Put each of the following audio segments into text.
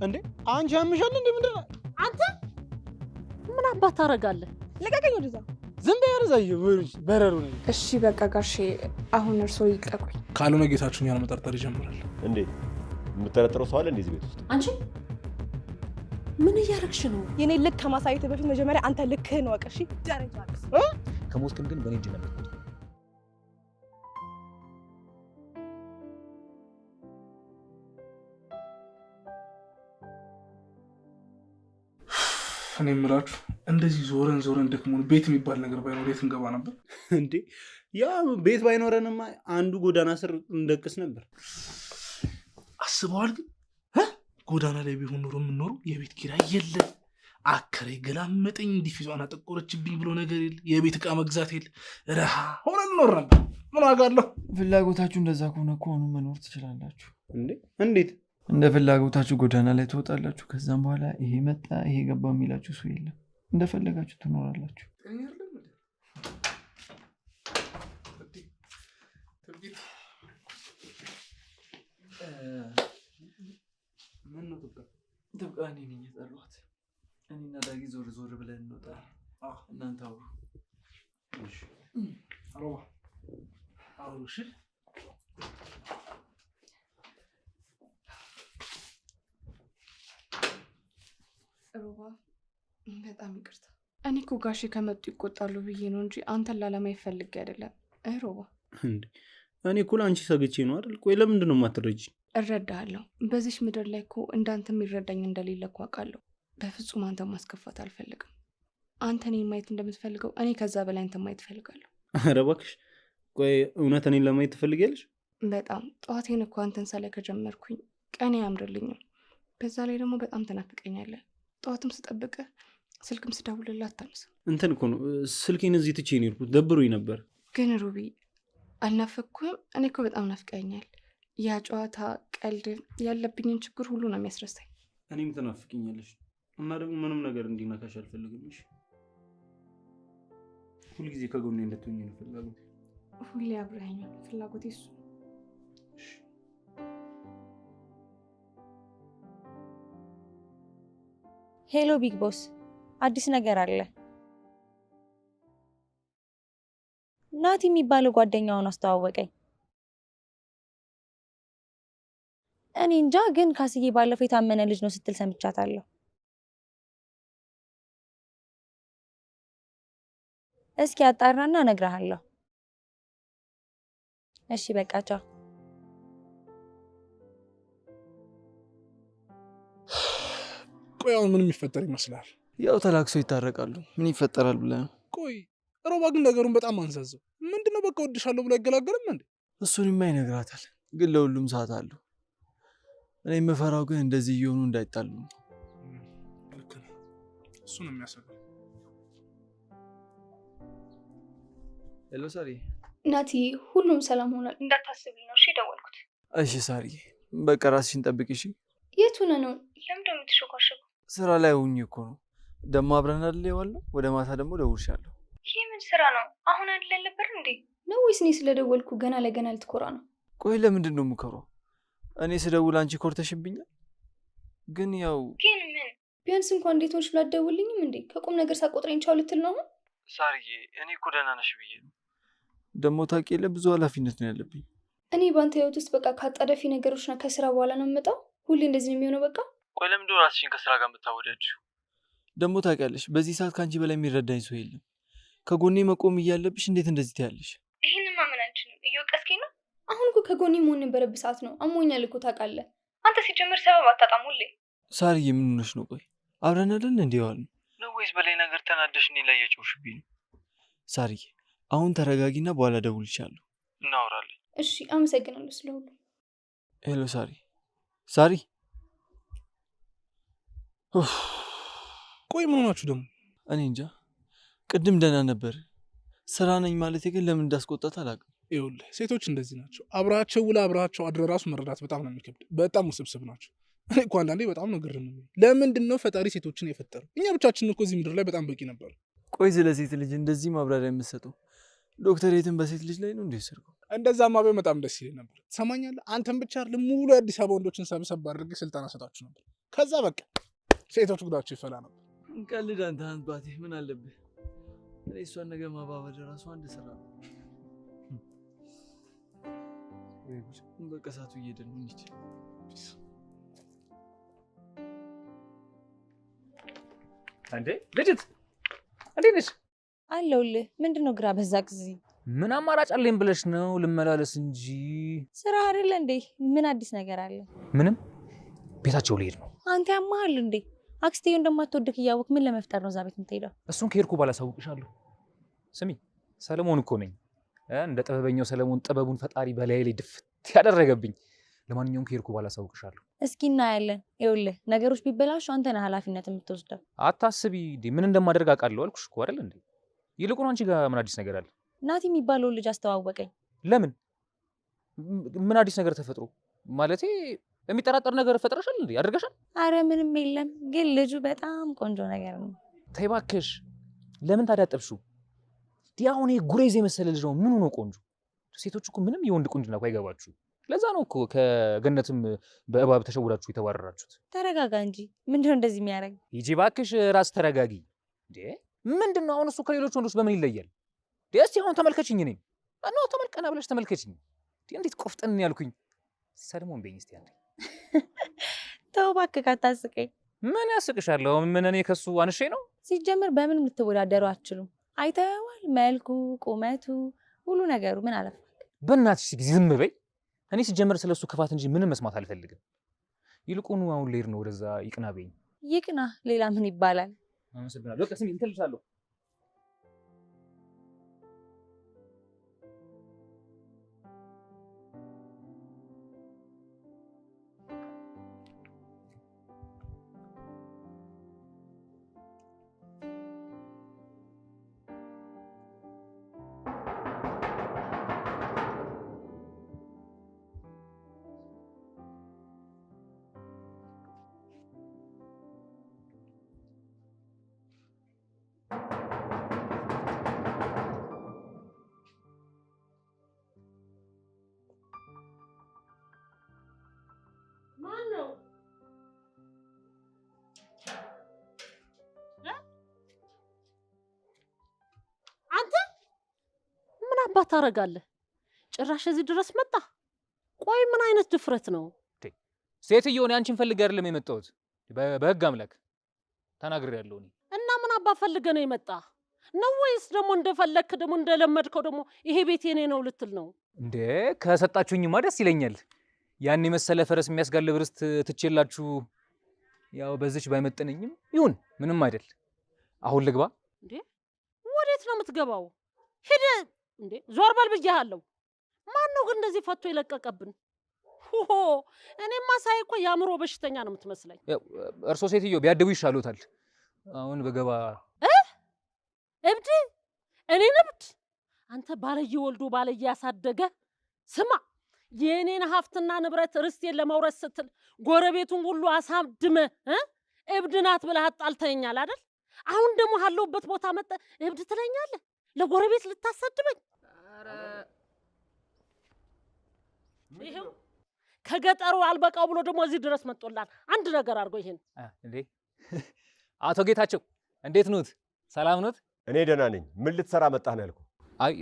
እንዴ አንቺ ያምሻል እንዴ ምንድነው አንተ ምን አባት ታረጋለህ ለቀቀኝ ወደዛ ዝም በያርዛይ በረሩ ነው እሺ በቃ ጋሼ አሁን እርሶ ይልቀቁኝ ካልሆነ ጌታችሁን ያን መጠርጠር ይጀምራል እንዴ የምትጠረጥረው ሰው አለ እንዴ እዚህ ቤት ውስጥ አንቺ ምን እያረግሽ ነው የኔ ልክ ከማሳየት በፊት መጀመሪያ አንተ ልክህን ወቅ እሺ ደረጃለስ ከሞትክም ግን በኔ እጅ ነው እኔ የምላችሁ እንደዚህ ዞረን ደክሞን ቤት የሚባል ነገር ባይኖር የት እንገባ ነበር እንዴ ያ ቤት ባይኖረንማ አንዱ ጎዳና ስር እንደቅስ ነበር አስበዋል ግን ጎዳና ላይ ቢሆን ኖሮ የምንኖረው የቤት ኪራይ የለ አከሬ ገላመጠኝ እንዲፊዟን አጠቆረችብኝ ብሎ ነገር የለ የቤት ዕቃ መግዛት የለ ረሃ ሆነን እንኖር ነበር ምን አጋለሁ ፍላጎታችሁ እንደዛ ከሆነ እኮ ሆኖ መኖር ትችላላችሁ እንዴ እንዴት እንደ ፍላጎታችሁ ጎዳና ላይ ትወጣላችሁ ከዛም በኋላ ይሄ መጣ ይሄ ገባ የሚላችሁ ሰው የለም እንደፈለጋችሁ ትኖራላችሁ ምን ነው ትብቃ እኔ ነኝ የጠሯት እኔና ዳጊ ዞር ብለን እንወጣ እናንተ አውሩ እሺ አሮባ እሺ ሮባ በጣም ይቅርታ እኔ እኮ ጋሼ ከመጡ ይቆጣሉ ብዬ ነው እንጂ አንተን ላላማይ ፈልጌ አይደለም ሮባ እንዴ እኔ እኮ ለአንቺ ሰግቼ ነው አይደል ቆይ ለምንድን ነው የማትረጂኝ እረዳለሁ በዚህ ምድር ላይ እኮ እንዳንተ የሚረዳኝ እንደሌለ እኮ አውቃለሁ በፍጹም አንተ ማስከፋት አልፈልግም አንተ እኔን ማየት እንደምትፈልገው እኔ ከዛ በላይ አንተ ማየት እፈልጋለሁ ኧረ እባክሽ ቆይ እውነት እኔን ለማየት ትፈልጊያለሽ በጣም ጠዋቴን እኮ አንተን ሳላይ ከጀመርኩኝ ቀኔ አያምርልኝም በዛ ላይ ደግሞ በጣም ትናፍቀኛለህ ጠዋትም ስጠብቅህ ስልክም ስደውልልህ አታነሳም እንትን እኮ ነው ስልኬን እዚህ ትቼ ነው የሄድኩት ደብሮኝ ነበር ግን ሩቢ አልናፈቅኩህም እኔ እኮ በጣም ናፍቀኛል ያ ጨዋታ ቀልድ ያለብኝን ችግር ሁሉ ነው የሚያስረሳኝ እኔም ትናፍቅኛለሽ እና ደግሞ ምንም ነገር እንዲነካሽ አልፈልግም እሺ ሁልጊዜ ከጎኔ እንድትሆኚ ነው ፍላጎቴ ሁሌ አብረኸኝ ፍላጎቴ እሱ ሄሎ ቢግ ቦስ አዲስ ነገር አለ ናቲ የሚባለው ጓደኛውን አስተዋወቀኝ እኔ እንጃ ግን ካስዬ ባለፈው የታመነ ልጅ ነው ስትል ሰምቻታለሁ እስኪ አጣራና እነግርሃለሁ እሺ በቃ ቻው ቆይ አሁን ምን የሚፈጠር ይመስላል ያው ተላክሶ ይታረቃሉ ምን ይፈጠራል ብለህ ነው ቆይ ሮባ ግን ነገሩን በጣም አንዛዘው ምንድነው በቃ ወድሻለሁ ብሎ አይገላገልም እንዴ እሱንማ ይነግራታል ግን ለሁሉም ሰዓት አለው እኔ የምፈራው ግን እንደዚህ እየሆኑ እንዳይጣሉ ልክ ነው እሱ ነው የሚያሰጋው ሄሎ ሳሪ ናቲ ሁሉም ሰላም ሆኗል እንዳታስብልኝ ነው እሺ ደወልኩት እሺ ሳሪ በቃ ራስሽን ጠብቂ እሺ የት ሆነ ነው ለምን የምትሾካሸከው ስራ ላይ ሆኜ እኮ ነው ደሞ አብረን አይደል የዋልነው ወደ ማታ ደግሞ ደውልሻለሁ ይሄ ምን ስራ ነው አሁን አይደል ነበር እንዴ ነው ወይስ እኔ ስለደወልኩ ገና ለገና ልትኮራ ነው ቆይ ለምንድን ነው የምከረው እኔ ስደውል አንቺ ኮርተሽብኛል ግን ያው ግን ምን ቢያንስ እንኳን እንዴት ሆንሽ ብላ አትደውልልኝም እንዴ ከቁም ነገር ሳቆጥረኝ ቻው ልትል ነው ሳርዬ እኔ እኮ ደህና ነሽ ብዬ ነው ደግሞ ታውቂ የለ ብዙ ኃላፊነት ነው ያለብኝ እኔ ባንተ ህይወት ውስጥ በቃ ካጣዳፊ ነገሮችና ከስራ በኋላ ነው የምመጣው ሁሌ እንደዚህ ነው የሚሆነው በቃ ቆይ ለምንድን ነው ራስሽን ከስራ ጋር የምታወዳድሪው ደግሞ ታውቂያለሽ በዚህ ሰዓት ከአንቺ በላይ የሚረዳኝ ሰው የለም ከጎኔ መቆም እያለብሽ እንዴት እንደዚህ ትያለሽ ይሄንማ ምን አንችልም እየወቀስከኝ ነው አሁን እኮ ከጎኔ መሆን ነበረብህ ሰዓት ነው አሞኛል እኮ ታውቃለህ አንተ ሲጀምር ሰበብ አታጣም ሁሌ ሳርዬ ምን ሆነሽ ነው ቆይ አብረን አይደል እንዴ ዋልን ነው ወይስ በላይ ነገር ተናደሽ እኔ ላይ የጮሽብኝ ነው ሳርዬ አሁን ተረጋጊና በኋላ ደውልልሻለሁ እናወራለን እሺ አመሰግናለሁ ስለሁሉ ሄሎ ሳሪ ቆይ ምን ሆናችሁ ደግሞ እኔ እንጃ ቅድም ደህና ነበር ስራ ነኝ ማለት ግን ለምን እንዳስቆጣት አላውቅም ይኸውልህ ሴቶች እንደዚህ ናቸው አብራቸው ውላ አብራቸው አድረ ራሱ መረዳት በጣም ነው የሚከብድ በጣም ውስብስብ ናቸው እኔ እኮ አንዳንዴ በጣም ነው ግርም የሚለኝ ለምንድን ነው ፈጣሪ ሴቶችን የፈጠረው እኛ ብቻችን እኮ እዚህ ምድር ላይ በጣም በቂ ነበር ቆይ ስለ ሴት ልጅ እንደዚህ ማብራሪያ የምትሰጠው ዶክተር የትን በሴት ልጅ ላይ ነው እንዴ ሰርኩ እንደዛማ ቢሆን በጣም ደስ ይለኝ ነበር ትሰማኛለህ አንተም ብቻ አይደለም ሙሉ የአዲስ አበባ ወንዶችን ሰብሰብ አድርጌ ስልጠና ሰጣችሁ ነበር ከዛ በቃ ሴቶች ጉዳቸው ይፈላ ነበር። እንቀልድ አንተ አባቴ ምን አለብህ? እኔ እሷን ነገር ማባበል ራሱ አንድ ስራ ነው። በቃ ሰዓቱ እየሄደ ነው እንጂ አንዴ ልጅት እንዴት ነሽ? አለሁልህ። ምንድነው ግራ በዛ ጊዜ? ምን አማራጭ አለኝ ብለሽ ነው? ልመላለስ እንጂ ስራ አይደለ እንዴ? ምን አዲስ ነገር አለ? ምንም ቤታቸው ልሄድ ነው። አንተ ያማሃል እንዴ? አክስቴው እንደማትወድክ እያወቅ ምን ለመፍጠር ነው እዛ ቤት የምትሄደው? እሱን ከሄድኩ ባላሳውቅሻለሁ። ስሚ ሰለሞን እኮ ነኝ። እንደ ጥበበኛው ሰለሞን ጥበቡን ፈጣሪ በላይ ላይ ድፍት ያደረገብኝ። ለማንኛውም ከሄድኩ ባላሳውቅሻለሁ። እስኪ እናያለን። ይኸውልህ ነገሮች ቢበላሹ አንተ ነህ ኃላፊነት የምትወስደው። አታስቢ። ምን እንደማደርግ አውቃለሁ አልኩሽ እኮ አይደል እንዴ? ይልቁን አንቺ ጋር ምን አዲስ ነገር አለ? ናቲ የሚባለውን ልጅ አስተዋወቀኝ። ለምን? ምን አዲስ ነገር ተፈጥሮ? ማለቴ የሚጠራጠር ነገር ፈጥረሻል እንዴ? አድርገሻል? አረ ምንም የለም፣ ግን ልጁ በጣም ቆንጆ ነገር ነው። ተይ እባክሽ። ለምን ታዳጠብሽው? ዲያውን ጉሬዝ የመሰለ ልጅ ነው። ምኑ ነው ቆንጆ? ሴቶች እኮ ምንም የወንድ ቁንጅና እኮ አይገባችሁ። ለዛ ነው እኮ ከገነትም በእባብ ተሸውዳችሁ የተባረራችሁት። ተረጋጋ እንጂ ምንድነው እንደዚህ የሚያደርግ? ሂጂ እባክሽ፣ ራስ ተረጋጊ። እንዴ ምንድነው አሁን እሱ ከሌሎች ወንዶች በምን ይለያል? እስቲ አሁን ተመልከችኝ። እኔ ነው ተመልከና ብለሽ ተመልከችኝ። እንዴት ቆፍጠን ያልኩኝ። ሰለሞን በይኝ እስቲ አንዴ። ተው እባክህ አታስቀኝ። ምን ያስቅሻለሁ? ምን እኔ ከሱ አንሼ ነው? ሲጀምር በምንም ልትወዳደሩ አትችሉም። አይተኸዋል? መልኩ፣ ቁመቱ፣ ሁሉ ነገሩ። ምን አለፋ? በእናትሽ ዝም በይ። እኔ ሲጀምር ስለሱ ክፋት እንጂ ምንም መስማት አልፈልግም። ይልቁኑ አሁን ልሄድ ነው ወደዛ። ይቅና በይኝ። ይቅና? ሌላ ምን ይባላል? አመሰግናለሁ። በቃ ስሚ እንትን ልሻለሁ። አባት ታረጋለህ? ጭራሽ እዚህ ድረስ መጣ። ቆይ ምን አይነት ድፍረት ነው? ሴትዮ እኔ አንቺን ፈልጌ አይደለም የመጣሁት። በህግ አምላክ ተናግሬያለሁ። እኔ እና ምን አባ ፈልገህ ነው የመጣ ነው? ወይስ ደግሞ እንደፈለክ ደግሞ እንደለመድከው ደግሞ ይሄ ቤት የኔ ነው ልትል ነው እንዴ? ከሰጣችሁኝማ ደስ ይለኛል። ያን የመሰለ ፈረስ የሚያስጋልብ ርስት ትቼላችሁ፣ ያው በዚች ባይመጥነኝም ይሁን ምንም አይደል። አሁን ልግባ። እንዴ ወዴት ነው የምትገባው? ሂድ እንዴ! ዞር በል ብያለሁ። ማን ነው ግን እንደዚህ ፈቶ የለቀቀብን? ሆ እኔማ ሳይ እኮ የአእምሮ በሽተኛ ነው የምትመስለኝ። እርሶ ሴትዮ ቢያድቡ ይሻሉታል። አሁን በገባ እብድ? እኔን እብድ? አንተ ባለየ ወልዶ ባለየ ያሳደገ። ስማ የኔን ሀብትና ንብረት ርስቴን ለመውረስ ስትል ጎረቤቱን ሁሉ አሳድመ እብድ ናት ብለህ አጣልተኛል አይደል? አሁን ደግሞ ያለሁበት ቦታ መጣ እብድ ትለኛለህ? ለጎረቤት ልታሰድበኝ? ይሄው ከገጠሩ አልበቃው ብሎ ደግሞ እዚህ ድረስ መጥቶላል። አንድ ነገር አድርጎ ይሄን እንዴ! አቶ ጌታቸው እንዴት ኖት? ሰላም ኖት? እኔ ደህና ነኝ። ምን ልትሰራ መጣህ ነው ያልኩህ? አይ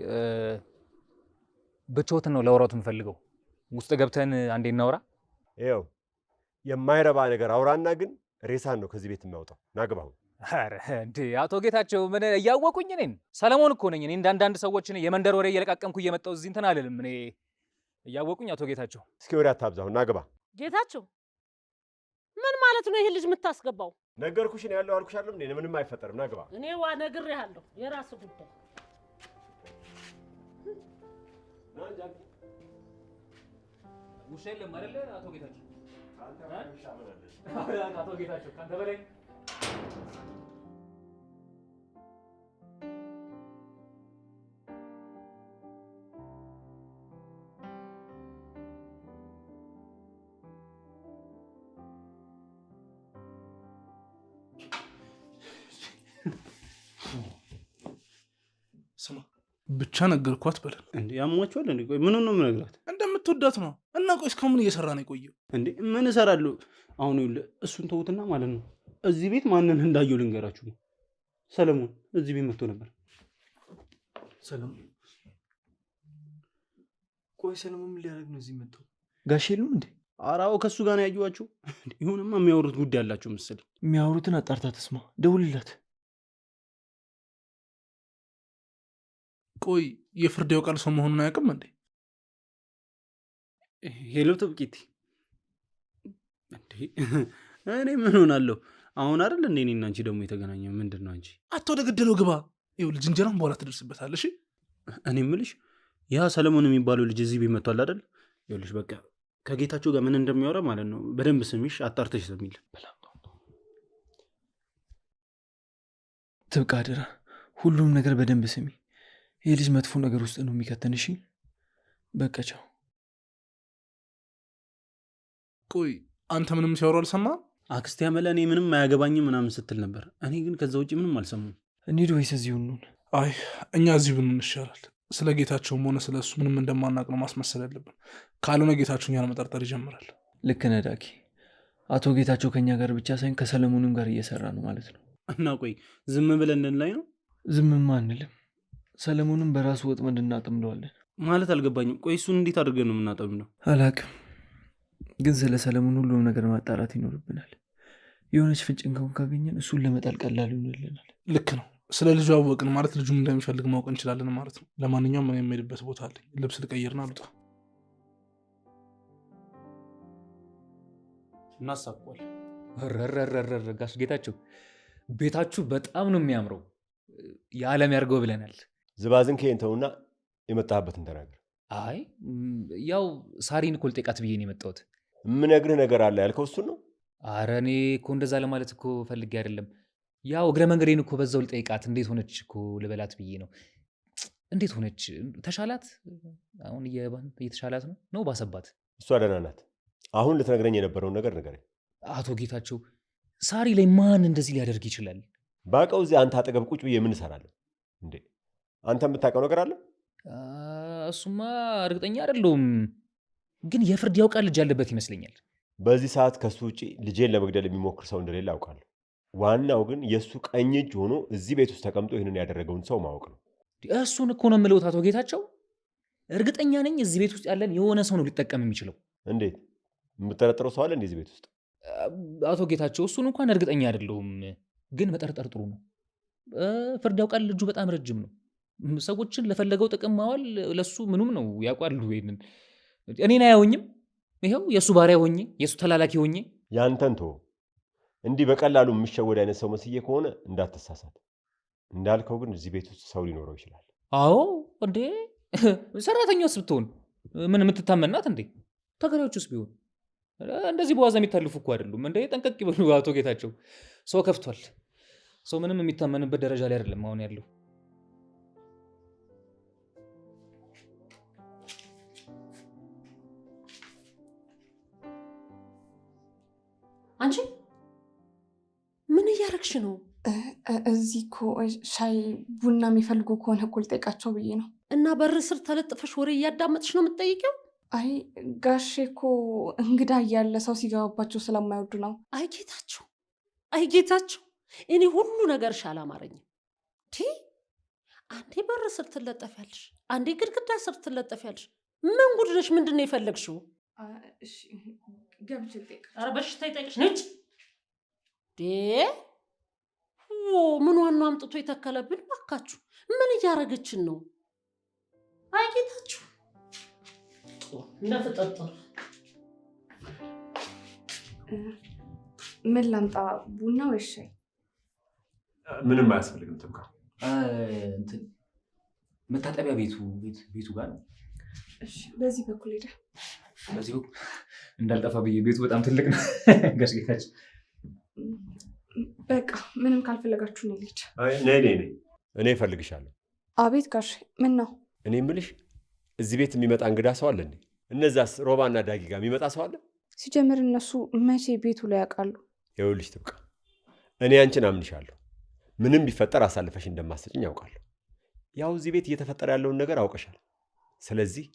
ብቻዎትን ነው ላወራዎት የምፈልገው። ውስጥ ገብተን አንዴ እናውራ። ይኸው የማይረባ ነገር አውራና ግን ሬሳን ነው ከዚህ ቤት የሚያወጣው። ናግባሁ። ኧረ እንዴ አቶ ጌታቸው ምን እያወቁኝ? እኔን ሰለሞን እኮ ነኝ። እኔ እንዳንዳንድ ሰዎች የመንደር ወሬ እየለቃቀምኩ እየመጣሁ እዚህ እንትን አልልም። እኔ እያወቁኝ አቶ ጌታቸው። እስኪ ወሬ አታብዛው፣ ናግባ። ጌታቸው ምን ማለት ነው? ይሄ ልጅ የምታስገባው? ነገርኩሽ ነው ያለው አልኩሽ አይደል? እንዴ ምንም አይፈጠርም። ናግባ። እኔ ነግሬሃለሁ፣ የራስህ ጉዳይ። ውሻ የለም አይደለ አቶ ጌታቸው? አቶ ጌታቸው ካንተ በላይ ስማ ብቻ ነገርኳት በለን። እንዴ ያሟቸዋል እንዴ? ቆይ ምን ነው የምነግራት? እንደ ስለምትወዳት ነው። እና ቆይ እስካሁን እየሰራ ነው የቆየው እንዴ? ምን እሰራለሁ አሁን? ይኸውልህ እሱን ተውትና ማለት ነው እዚህ ቤት ማንን እንዳየው ልንገራችሁ። ሰለሞን እዚህ ቤት መጥቶ ነበር። ሰለሞን? ቆይ ሰለሞን ምን ሊያደርግ ነው እዚህ መጣው? ጋሽ የሉም እንዴ? አራው ከሱ ጋር ነው ያዩዋቸው። ይሁንማ የሚያወሩት ጉዳይ ያላቸው መሰለኝ። የሚያወሩትን አጣርታ ተስማ፣ ደውልላት። ቆይ የፍርድ ያውቃል ሰው መሆኑን አያውቅም እንዴ? ሄሎ ጥብቂት እንዴ? እኔ ምን ሆናለሁ አሁን? አይደል እንዴ እኔና አንቺ ደግሞ የተገናኘ ምንድን ነው? አንቺ ወደ ገደለው ግባ። ይኸውልህ እንጀራም በኋላ ትደርስበታለሽ። እኔ የምልሽ ያ ሰለሞን የሚባለው ልጅ እዚህ ቤት መጥቷል አይደል? ይኸውልሽ በቃ ከጌታቸው ጋር ምን እንደሚያወራ ማለት ነው በደንብ ስሚሽ፣ አጣርተሽ ስሚል። ትብቃ አደራ፣ ሁሉም ነገር በደንብ ስሚ። ይህ ልጅ መጥፎ ነገር ውስጥ ነው የሚከተን። እሺ በቃ ቻው። ቆይ አንተ ምንም ሲያወሩ አልሰማህም? አክስቴ ያመለ እኔ ምንም አያገባኝም ምናምን ስትል ነበር። እኔ ግን ከዛ ውጭ ምንም አልሰሙም። እንሂድ ወይስ እዚሁ እንሁን? አይ እኛ እዚህ ብንሆን ይሻላል። ስለ ጌታቸውም ሆነ ስለ እሱ ምንም እንደማናቅ ነው ማስመሰል ያለብን። ካልሆነ ጌታቸው እኛን መጠርጠር ይጀምራል። ልክ ነህ ዳጊ። አቶ ጌታቸው ከኛ ጋር ብቻ ሳይሆን ከሰለሞንም ጋር እየሰራ ነው ማለት ነው። እና ቆይ ዝም ብለን እንድንላይ ነው? ዝምማ አንልም። ሰለሞንም በራሱ ወጥመድ እናጠምደዋለን። ማለት አልገባኝም። ቆይ እሱን እንዴት አድርገን ነው የምናጠምደው? አላቅም፣ ግን ስለ ሰለሞን ሁሉም ነገር ማጣራት ይኖርብናል። የሆነች ፍንጭ እንኳን ካገኘን እሱን ለመጣል ቀላል ይሆንልናል። ልክ ነው። ስለ ልጁ አወቅን ማለት ልጁም እንደሚፈልግ ማወቅ እንችላለን ማለት ነው። ለማንኛውም እኔ የምሄድበት ቦታ አለኝ። ልብስ ልቀይርና ልውጣ። እናሳቋል። ጋሽ ጌታቸው ቤታችሁ በጣም ነው የሚያምረው። የዓለም ያርገው ብለናል። ዝባዝን ከንተውና የመጣህበትን ተናገር። አይ ያው ሳሪን እኮ ልጠይቃት ብዬ ነው የመጣሁት። የምነግርህ ነገር አለ ያልከው እሱን ነው? አረ እኔ እኮ እንደዛ ለማለት እኮ ፈልጌ አይደለም። ያው እግረ መንገዴን እኮ በዛው ልጠይቃት እንዴት ሆነች እኮ ልበላት ብዬ ነው። እንዴት ሆነች? ተሻላት? አሁን እየተሻላት ነው ባሰባት? እሷ ደህና ናት። አሁን ልትነግረኝ የነበረውን ነገር ንገረኝ። አቶ ጌታቸው ሳሪ ላይ ማን እንደዚህ ሊያደርግ ይችላል? ባቀው እዚህ አንተ አጠገብ ቁጭ ብዬ ምን እሰራለሁ እንዴ? አንተ የምታውቀው ነገር አለ? እሱማ እርግጠኛ አይደለሁም፣ ግን የፍርድ ያውቃል ልጅ ያለበት ይመስለኛል። በዚህ ሰዓት ከሱ ውጪ ልጄን ለመግደል የሚሞክር ሰው እንደሌለ አውቃለሁ። ዋናው ግን የእሱ ቀኝ እጅ ሆኖ እዚህ ቤት ውስጥ ተቀምጦ ይህንን ያደረገውን ሰው ማወቅ ነው። እሱን እኮ ነው የምለውት አቶ ጌታቸው። እርግጠኛ ነኝ እዚህ ቤት ውስጥ ያለን የሆነ ሰው ነው ሊጠቀም የሚችለው። እንዴት? የምጠረጥረው ሰው አለ እንዴ እዚህ ቤት ውስጥ? አቶ ጌታቸው እሱን እንኳን እርግጠኛ አይደለሁም፣ ግን መጠርጠር ጥሩ ነው። ፍርድ ያውቃል ልጁ በጣም ረጅም ነው። ሰዎችን ለፈለገው ጥቅም ማዋል ለሱ ምኑም ነው። ያውቃሉ። ይሄንን እኔን አያውኝም። ይኸው የእሱ ባሪያ ሆኜ የእሱ ተላላኪ ሆኜ ያንተን ተወው። እንዲህ በቀላሉ የሚሸወድ አይነት ሰው መስዬ ከሆነ እንዳትሳሳት። እንዳልከው ግን እዚህ ቤት ውስጥ ሰው ሊኖረው ይችላል። አዎ እንዴ፣ ሰራተኛውስ ብትሆን ምን የምትታመናት እንዴ? ተከራዮቹስ ቢሆን እንደዚህ በዋዛ የሚታልፉ እኮ አይደሉም እንዴ። ጠንቀቅ ይበሉ አቶ ጌታቸው። ሰው ከፍቷል። ሰው ምንም የሚታመንበት ደረጃ ላይ አይደለም አሁን ያለው። አንቺ ምን እያረግሽ ነው? እዚህ እኮ ሻይ ቡና የሚፈልጉ ከሆነ እኮ ልጠይቃቸው ብዬ ነው። እና በር ስር ተለጥፈሽ ወሬ እያዳመጥሽ ነው የምትጠይቂው? አይ ጋሼ እኮ እንግዳ እያለ ሰው ሲገባባቸው ስለማይወዱ ነው። አይ ጌታቸው፣ አይ ጌታቸው፣ እኔ ሁሉ ነገርሽ አላማረኝም። አንዴ በር ስር ትለጠፊያለሽ፣ አንዴ ግድግዳ ስር ትለጠፊያለሽ። ምን ጉድ ነሽ? ምንድን ነው የፈለግሽው? ገብቼ ልጠይቅ። ኧረ በሽታ ይጠይቅሽ ነጭ ምን ዋናው አምጥቶ የተከለብን? ባካችሁ ምን እያረገችን ነው? አይ ጌታችሁ እንደተጠጠረ ምን ላምጣ? ቡና ወይስ ሻይ? ምንም አያስፈልግም። ትብቃ። መታጠቢያ ቤቱ ጋር ነው። እሺ፣ በዚህ በኩል ሄደ። በዚህ በኩል እንዳልጠፋ ብዬ። ቤቱ በጣም ትልቅ ነው ጋሽ ጌታቸው። በቃ ምንም ካልፈለጋችሁ ነው ልጅ። እኔ እፈልግሻለሁ። አቤት ጋሽ፣ ምን ነው? እኔ የምልሽ እዚህ ቤት የሚመጣ እንግዳ ሰው አለ እንዴ? እነዛስ ሮባና ዳጊ ጋር የሚመጣ ሰው አለ? ሲጀምር እነሱ መቼ ቤቱ ላይ ያውቃሉ? ይኸውልሽ ትብቃ፣ እኔ አንቺን አምንሻለሁ። ምንም ቢፈጠር አሳልፈሽ እንደማሰጭኝ ያውቃለሁ። ያው እዚህ ቤት እየተፈጠረ ያለውን ነገር አውቀሻል። ስለዚህ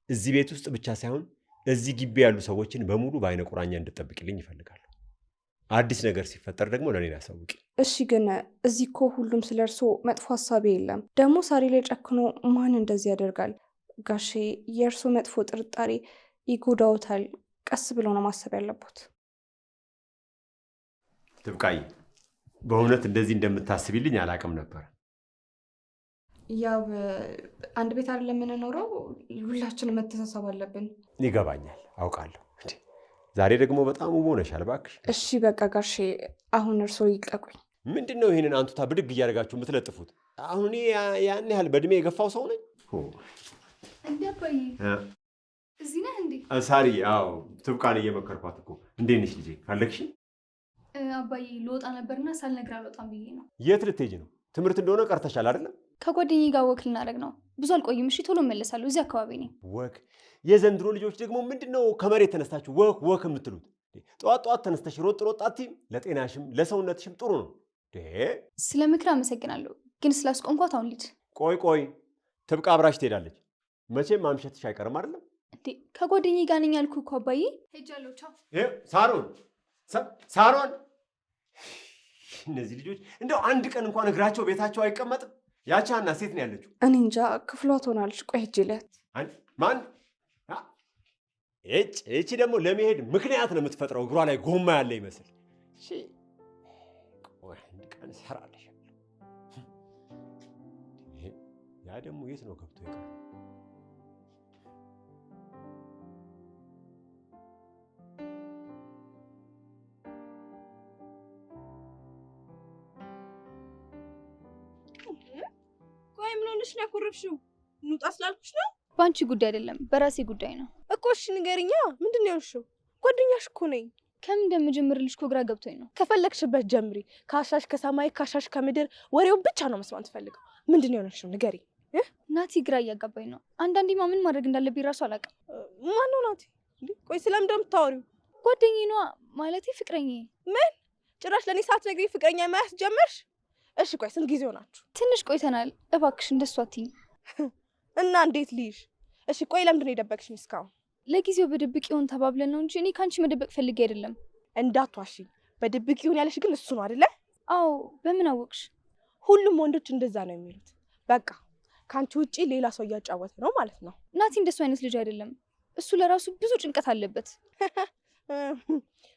እዚህ ቤት ውስጥ ብቻ ሳይሆን እዚህ ግቢ ያሉ ሰዎችን በሙሉ በአይነ ቁራኛ እንድጠብቅልኝ ይፈልጋሉ። አዲስ ነገር ሲፈጠር ደግሞ ለእኔ ያሳውቂ። እሺ፣ ግን እዚህ እኮ ሁሉም ስለ እርሶ መጥፎ ሀሳቤ የለም። ደግሞ ሳሪ ላይ ጨክኖ ማን እንደዚህ ያደርጋል? ጋሼ የእርሶ መጥፎ ጥርጣሬ ይጎዳውታል። ቀስ ብሎ ነው ማሰብ ያለቦት። ትብቃይ፣ በእውነት እንደዚህ እንደምታስቢልኝ አላቅም ነበር። ያው አንድ ቤት አይደለም የምንኖረው፣ ሁላችንም መተሳሰብ አለብን። ይገባኛል፣ አውቃለሁ። ዛሬ ደግሞ በጣም ውብ ሆነሻል። እባክሽ እሺ በቃ ጋሼ፣ አሁን እርሶ ይልቀቁኝ። ምንድን ነው ይህንን አንቱታ ብድግ እያደረጋችሁ የምትለጥፉት? አሁን እኔ ያን ያህል በእድሜ የገፋው ሰው ነኝ? እንዴ አባዬ፣ እዚህ ነህ እንዴ? ሳሪ፣ አዎ ትብቃን እየመከርኳት እኮ። እንዴት ነሽ ልጄ? ፈለግሽ? አባዬ ልወጣ ነበርና ሳልነግር አልወጣም ብዬ ነው። የት ልትሄጂ ነው? ትምህርት እንደሆነ ቀርተሻል አይደለም? ከጓደኛዬ ጋር ወክ ልናደርግ ነው። ብዙ አልቆይም። እሺ ቶሎ እመለሳለሁ። እዚህ አካባቢ ነኝ። ወክ? የዘንድሮ ልጆች ደግሞ ምንድነው ከመሬት ተነስታችሁ ወክ ወክ የምትሉት? ጠዋት ጠዋት ተነስተሽ ሮጥ ሮጥ አትይም? ለጤናሽም ለሰውነትሽም ጥሩ ነው። ስለ ምክር አመሰግናለሁ፣ ግን ስላስቆምኳት አሁን ልጅ። ቆይ ትብቃ አብራሽ ትሄዳለች። መቼም ማምሸትሽ አይቀርም አይደለም? እንዴ ከጓደኛዬ ጋር ነኝ አልኩህ እኮ አባዬ። ሄጃለሁ። ቻው። ሳሮን፣ እነዚህ ልጆች እንደው አንድ ቀን እንኳን እግራቸው ቤታቸው አይቀመጥም። ያቺ ሀና ሴት ነው ያለችው። እኔ እንጃ፣ ክፍሏ ትሆናለች። ቆይ ሂጅ ልያት። ማን? እቺ ደግሞ ለመሄድ ምክንያት ነው የምትፈጥረው። እግሯ ላይ ጎማ ያለ ይመስል። ቆይ አንድ ቀን እሰራለሻለሁ። ያ ደግሞ የት ነው ገብቶ የቀረው? ቆይ ምን ሆነሽ ነው ያኮረፍሽው? እንውጣ ስላልኩሽ ነው። በአንቺ ጉዳይ አይደለም በራሴ ጉዳይ ነው እኮ። እሺ ንገሪኛ፣ ምንድን ነው ያልሽው? ጓደኛሽ እኮ ነኝ። ከምን እንደምጀምርልሽ እኮ ግራ ገብቶኝ ነው። ከፈለግሽበት ጀምሪ። ካሻሽ ከሰማይ ካሻሽ ከምድር፣ ወሬውን ብቻ ነው መስማት ፈልገው። ምንድን ነው ያልሽው? ንገሪ። ናቲ ግራ እያጋባኝ ነው። አንዳንዴማ ምን ማድረግ እንዳለብኝ ራሱ አላውቅም። ማነው ናቲ? ቆይ ስለምን እንደምታወሪው? ጓደኛዬ ነዋ፣ ማለቴ ፍቅረኛዬ። ምን ጭራሽ ለእኔ ሳትነግሪኝ ፍቅረኛ መያዝ ጀመርሽ? እሺ ቆይ ስንት ጊዜ ሆናችሁ? ትንሽ ቆይተናል። እባክሽ እንደሱ አትይኝ። እና እንዴት ልይሽ? እሺ ቆይ ለምንድን ነው የደበቅሽኝ እስካሁን? ለጊዜው በድብቅ ይሆን ተባብለን ነው እንጂ እኔ ከአንቺ መደበቅ ፈልጌ አይደለም። እንዳትዋሺ። በድብቅ ይሆን ያለሽ ግን እሱ ነው አይደለ? አዎ። በምን አወቅሽ? ሁሉም ወንዶች እንደዛ ነው የሚሉት። በቃ ከአንቺ ውጪ ሌላ ሰው እያጫወተ ነው ማለት ነው። ናቲ እንደሱ አይነት ልጅ አይደለም። እሱ ለራሱ ብዙ ጭንቀት አለበት።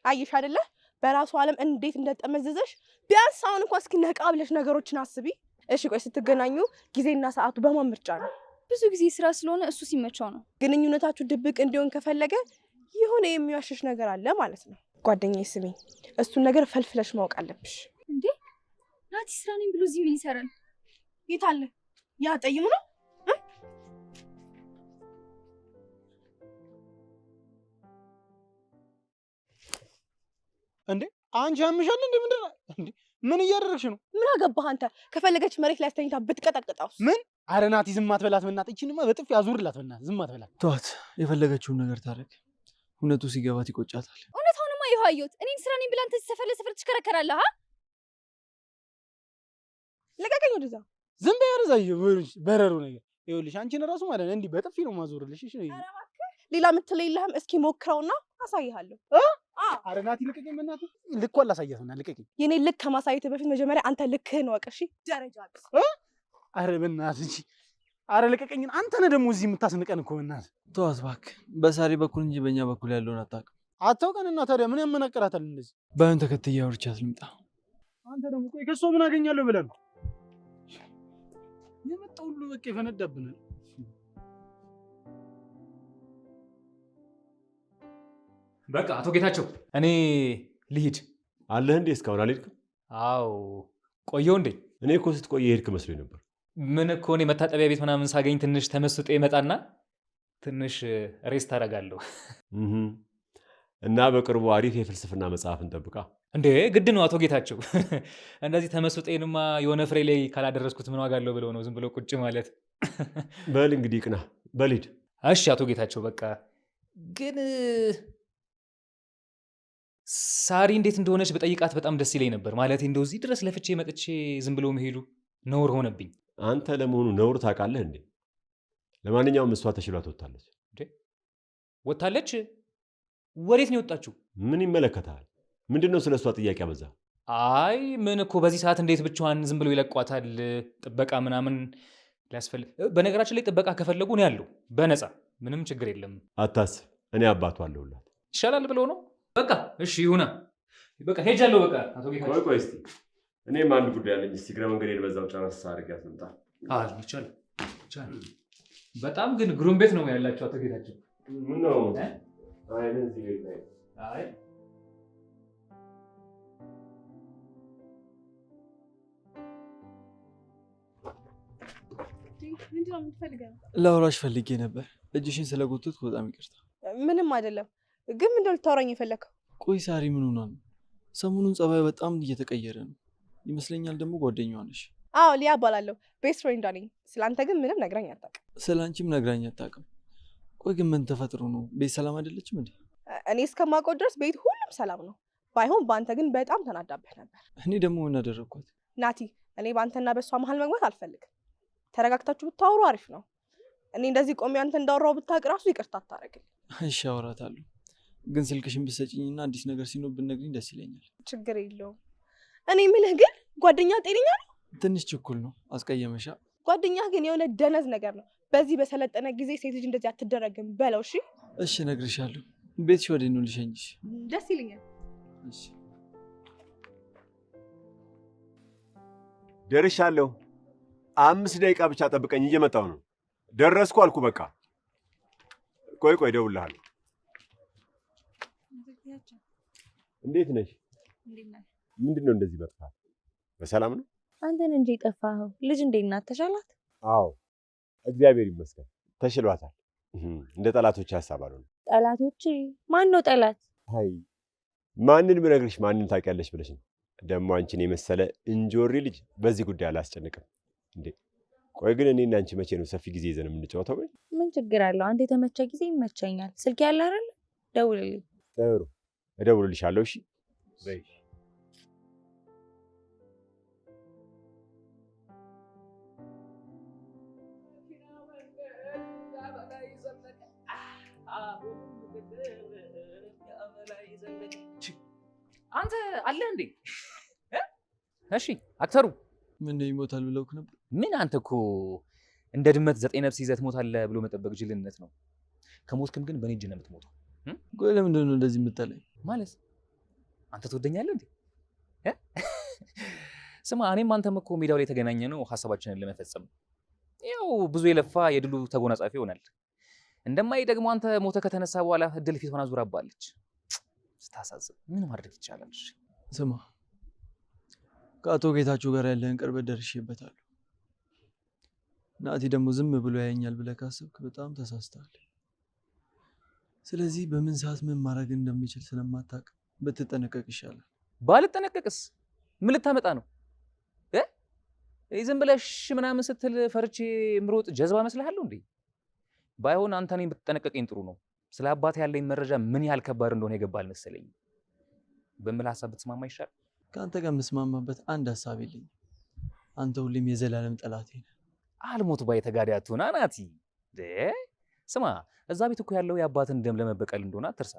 አየሽ አይደለ በራሱ ዓለም እንዴት እንደጠመዘዘሽ። ቢያንስ አሁን እንኳን እስኪ ነቃ ብለሽ ነገሮችን አስቢ። እሺ ቆይ ስትገናኙ ጊዜና ሰዓቱ በማን ምርጫ ነው? ብዙ ጊዜ ስራ ስለሆነ እሱ ሲመቸው ነው። ግንኙነታችሁ ድብቅ እንዲሆን ከፈለገ የሆነ የሚዋሽሽ ነገር አለ ማለት ነው። ጓደኛዬ ስሚ፣ እሱን ነገር ፈልፍለሽ ማወቅ አለብሽ። እንዴ ናቲ ስራ ነኝ ብሎ እዚህ ምን ይሰራል? የት አለ? ያ ጠይሙ ነው። እንዴ አንቺ ያምሻል እንዴ? ምንድን ነው እንዴ? ምን እያደረግሽ ነው? ምን አገባህ አንተ? ከፈለገች መሬት ላይ አስተኝታ ብትቀጠቅጣውስ? ምን? ኧረ ናቲ ዝም አትበላት በእናትህ። ይቺንማ በጥፊ አዙርላት በእናትህ። ዝም አትበላት። ተዋት፣ የፈለገችውን ነገር ታደርግ። እውነቱ ሲገባት ይቆጫታል። እውነታውንማ ይኸው አየሁት። እኔን ስራ ነኝ ብላ አንተ ሰፈር ለሰፈር ትሽከረከራለህ። ልቀቀኝ ወደዛ። ዝም በይ ወደዛ። በረሩ ነገር ይኸውልሽ፣ አንቺን እራሱ ማለት ነው እንዲህ በጥፊ ነው ማዞርልሽ። እሺ ሌላ የምትለው የለህም? እስኪ ሞክረውና አሳይሃለሁ። ኧረ ናቲ ልቀቀኝ በእናትህ። ልኳ ላሳያት እና ልቀቀኝ። የኔ ልክ ከማሳየት በፊት መጀመሪያ አንተ ልክህን ወቅ። እሺ ደረጃ ቢስ። ኧረ በእናትህ እንጂ። ኧረ ልቀቀኝ። አንተ ነህ ደግሞ እዚህ የምታስንቀን እኮ በእናትህ። ተዋት እባክህ። በሳሪ በኩል እንጂ በእኛ በኩል ያለውን አታውቅም። አታውቀንና ታዲያ ምን ያመናቅራታል እንደዚህ? ባይሆን ተከትዬ አውርቻት ልምጣ። አንተ ደግሞ ቆይ ከእሷ ምን አገኛለሁ ብለህ ነው የመጣው? ሁሉ በቃ ይፈነዳብናል። በቃ አቶ ጌታቸው እኔ ልሂድ። አለህ እንዴ? እስካሁን አልሄድክም? አዎ ቆየው እንዴ? እኔ እኮ ስትቆይ የሄድክ መስሎኝ ነበር። ምን እኮ እኔ መታጠቢያ ቤት ምናምን ሳገኝ ትንሽ ተመስጦ ይመጣና ትንሽ ሬስት አደርጋለሁ። እና በቅርቡ አሪፍ የፍልስፍና መጽሐፍ እንጠብቃ። እንዴ ግድ ነው አቶ ጌታቸው። እንደዚህ ተመስጦዬንማ የሆነ ፍሬ ላይ ካላደረስኩት ምን ዋጋ አለው ብለው ነው ዝም ብሎ ቁጭ ማለት። በል እንግዲህ ቅና፣ በል ሂድ። እሺ አቶ ጌታቸው በቃ ግን ሳሪ እንዴት እንደሆነች በጠይቃት በጣም ደስ ይለኝ ነበር። ማለት እንደው እዚህ ድረስ ለፍቼ መጥቼ ዝም ብሎ መሄዱ ነውር ሆነብኝ። አንተ ለመሆኑ ነውር ታውቃለህ እንዴ? ለማንኛውም እሷ ተሽሏት ወጥታለች። እንዴ ወታለች? ወዴት ነው የወጣችው? ምን ይመለከታል? ምንድነው ስለሷ ጥያቄ አበዛ? አይ ምን እኮ በዚህ ሰዓት እንዴት ብቻዋን ዝም ብሎ ይለቋታል? ጥበቃ ምናምን ሊያስፈልግ። በነገራችን ላይ ጥበቃ ከፈለጉ ነው ያለው በነፃ ምንም ችግር የለም። አታስብ፣ እኔ አባቷ አለሁላት። ይሻላል ብሎ ነው። በቃ እሺ ይሁና። በቃ ሄጃለሁ። በቃ አቶ ጌታቸው ቆይ እስቲ እኔም አንድ ጉዳይ አለኝ። እስቲ ግረ መንገዴን በዛው ጨረስ አድርጊያት ልምጣ። ይቻላል። በጣም ግን ግሩም ቤት ነው ያላችሁ አቶ ጌታቸው። ምን ነው? አይ እዚህ ቤት ላይ አይ ምንድነው የምትፈልገው? ላውራሽ ፈልጌ ነበር። እጅሽን ስለጎተትኩ በጣም ይቅርታ። ምንም አይደለም። ግን ምንድነው ልታወራኝ የፈለከው? ቆይ ሳሪ ምን ሆና ነው? ሰሞኑን ጸባዩ በጣም እየተቀየረ ነው ይመስለኛል። ደግሞ ጓደኛዋ ነሽ? አዎ ሊያ እባላለሁ። ቤስት ፍሬንዷ ነኝ። ስለአንተ ግን ምንም ነግራኝ አታውቅም። ስለ አንቺም ነግራኝ አታውቅም። ቆይ ግን ምን ተፈጥሮ ነው? ቤት ሰላም አይደለችም እንዴ? እኔ እስከማውቀው ድረስ ቤት ሁሉም ሰላም ነው። ባይሆን በአንተ ግን በጣም ተናዳብህ ነበር። እኔ ደግሞ ምን አደረግኳት? ናቲ፣ እኔ በአንተና በእሷ መሀል መግባት አልፈልግም። ተረጋግታችሁ ብታወሩ አሪፍ ነው። እኔ እንደዚህ ቆሜ አንተ እንዳወራው ብታውቅ ራሱ ይቅርታ አታደርግልኝ። እሺ አወራታለሁ። ግን ስልክሽን ብትሰጪኝና አዲስ ነገር ሲኖር ብትነግሪኝ ደስ ይለኛል። ችግር የለውም። እኔ የምልህ ግን ጓደኛ ጤነኛ ነው? ትንሽ ችኩል ነው። አስቀየመሻ? ጓደኛ ግን የሆነ ደነዝ ነገር ነው። በዚህ በሰለጠነ ጊዜ ሴት ልጅ እንደዚህ አትደረግም በለው። እሺ እሺ፣ እነግርሻለሁ። ቤትሽ ወዴት ነው? ልሸኝሽ? ደስ ይለኛል። እሺ ደርሻለሁ። 5 ደቂቃ ብቻ ጠብቀኝ፣ እየመጣሁ ነው። ደረስኩ አልኩ በቃ። ቆይ እደውልልሃለሁ። እንዴት ነሽ? ምንድነው እንደዚህ መጥፋት? በሰላም ነው? አንተን እንጂ የጠፋኸው። ልጅ እንዴት ናት? ተሻላት? አዎ እግዚአብሔር ይመስገን ተሽሏታል። እንደ ጠላቶች ሀሳብ አልሆነም። ጠላቶች? ማን ነው ጠላት? አይ ማንን ብነግርሽ ማንን ታውቂያለሽ ብለሽ ነው። ደግሞ አንቺን የመሰለ እንጆሪ ልጅ በዚህ ጉዳይ አላስጨንቅም እንዴ። ቆይ ግን እኔና አንቺ መቼ ነው ሰፊ ጊዜ ይዘን የምንጫወተው? ምን ችግር አለው? አንተ የተመቸ ጊዜ ይመቸኛል። ስልክ ያለ አይደል? ደውልልኝ። ጥሩ እደውልልሻለሁ። እሺ በይ። አንተ አለ እንዴ? እሺ አክተሩ ምን ይሞታል ብለውክ ነበር? ምን አንተ እኮ እንደ ድመት 9 ነፍስ ይዘህ ትሞታለህ ብሎ መጠበቅ ጅልነት ነው። ከሞትክም ግን በኔ እጅ ነው የምትሞተው። ቆይ ለምንድን ነው እንደዚህ የምጠላኝ? ማለት አንተ ትወደኛለህ እንዴ? ስማ እኔም አንተም እኮ ሜዳው ላይ የተገናኘ ነው ሀሳባችንን ለመፈጸም። ያው ብዙ የለፋ የድሉ ተጎናጻፊ ይሆናል። እንደማይ ደግሞ አንተ ሞተ ከተነሳ በኋላ እድል ፊት ሆና ዙራባለች። ስታሳዝን ምን ማድረግ ይቻላል? ስማ ከአቶ ጌታቸው ጋር ያለህን ቅርበት ደርሼበታለሁ። ናቲ ደግሞ ዝም ብሎ ያየኛል ብለህ ካሰብክ በጣም ተሳስተሃል። ስለዚህ በምን ሰዓት ምን ማድረግ እንደሚችል ስለማታውቅ ብትጠነቀቅ ይሻላል። ባልጠነቀቅስ ምን ልታመጣ ነው? ዝም ብለሽ ምናምን ስትል ፈርቼ ምሮጥ ጀዝባ መስልሃለሁ እንዴ? ባይሆን አንተ እኔን ብትጠነቀቀኝ ጥሩ ነው። ስለ አባቴ ያለኝ መረጃ ምን ያህል ከባድ እንደሆነ የገባል መሰለኝ። በምን ሀሳብ ብትስማማ ይሻል? ከአንተ ጋር የምስማማበት አንድ ሀሳብ የለኝም። አንተ ሁሌም የዘላለም ጠላቴ ነህ። አልሞት ባይ ተጋዳይ አትሆና ናቲ። ስማ እዛ ቤት እኮ ያለው የአባትን ደም ለመበቀል እንደሆነ አትርሳ።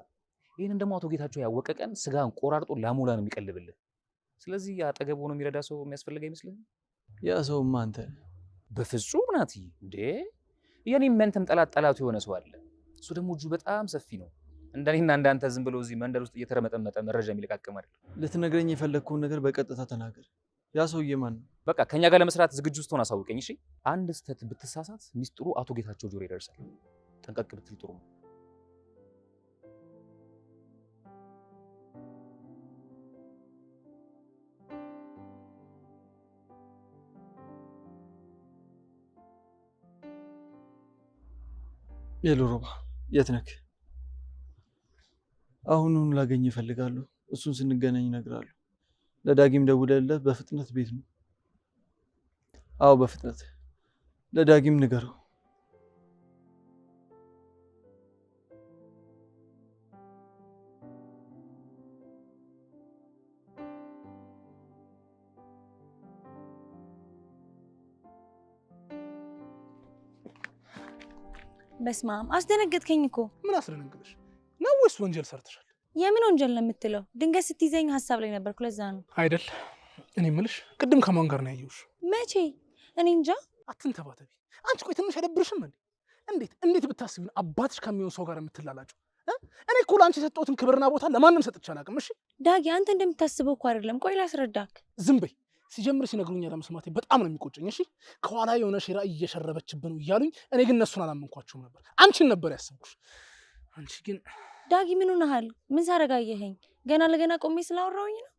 ይህንን ደግሞ አቶ ጌታቸው ያወቀ ቀን ስጋን ቆራርጦ ላሞላ ነው የሚቀልብልህ። ስለዚህ አጠገብ ሆኖ የሚረዳ ሰው የሚያስፈልግ አይመስልህም? ያ ሰውማ አንተ ነህ። በፍጹም ናቲ። የኔም መንተም ጠላቱ የሆነ ሰው አለ። እሱ ደግሞ እጁ በጣም ሰፊ ነው። እንደኔና እንዳንተ ዝም ብሎ እዚህ መንደር ውስጥ እየተረመጠመጠ መረጃ የሚለቃቅም አይደለም። ልትነግረኝ የፈለግከውን ነገር በቀጥታ ተናገር። ያ ሰውዬ ማን ነው? በቃ ከኛ ጋር ለመስራት ዝግጁ ስትሆን አሳውቀኝ። እሺ? አንድ ስህተት ብትሳሳት ሚስጥሩ አቶ ጌታቸው ጆሮ ይደርሳል። ጠንቀቅ ብትል ጥሩ ነው። የሎሮባ የት ነህ? አሁኑን ላገኝ እፈልጋለሁ። እሱን ስንገናኝ እነግርሃለሁ። ለዳጊም ደውለለት በፍጥነት ቤት ነው። አዎ በፍጥነት ለዳጊም ንገረው። በስማም አስደነገጥከኝ እኮ። ምን አስደነገጠሽ ነው? ወይስ ወንጀል ሰርተሻል? የምን ወንጀል ነው የምትለው? ድንገት ስትይዘኝ ሀሳብ ላይ ነበርኩ፣ ለዛ ነው። አይደል? እኔ የምልሽ ቅድም ከማን ጋር ነው ያየሁሽ? መቼ? እኔ እንጃ። አትንተባተቢ አንቺ። ቆይ ትንሽ አይደብርሽም እንዴ? እንዴት ብታስቢ ነው አባትሽ ከሚሆን ሰው ጋር የምትላላጩ? እኔ እኮ ለአንቺ የሰጠሁትን ክብርና ቦታ ለማንም ሰጥቼ አላውቅም። እሺ ዳጊ፣ አንተ እንደምታስበው እኮ አይደለም። ቆይ ላስረዳክ። ዝም በይ። ሲጀምር ሲነግሩኝ ለመስማቴ በጣም ነው የሚቆጨኝ። እሺ ከኋላ የሆነ ሼራ እየሸረበችብን ነው እያሉኝ፣ እኔ ግን እነሱን አላመንኳቸውም ነበር። አንቺን ነበር ያሰብኩሽ። አንቺ ግን ዳጊ ምን ሆነሃል? ምን ሳረጋየኸኝ? ገና ለገና ቆሜ ስላወራሁኝ ነው።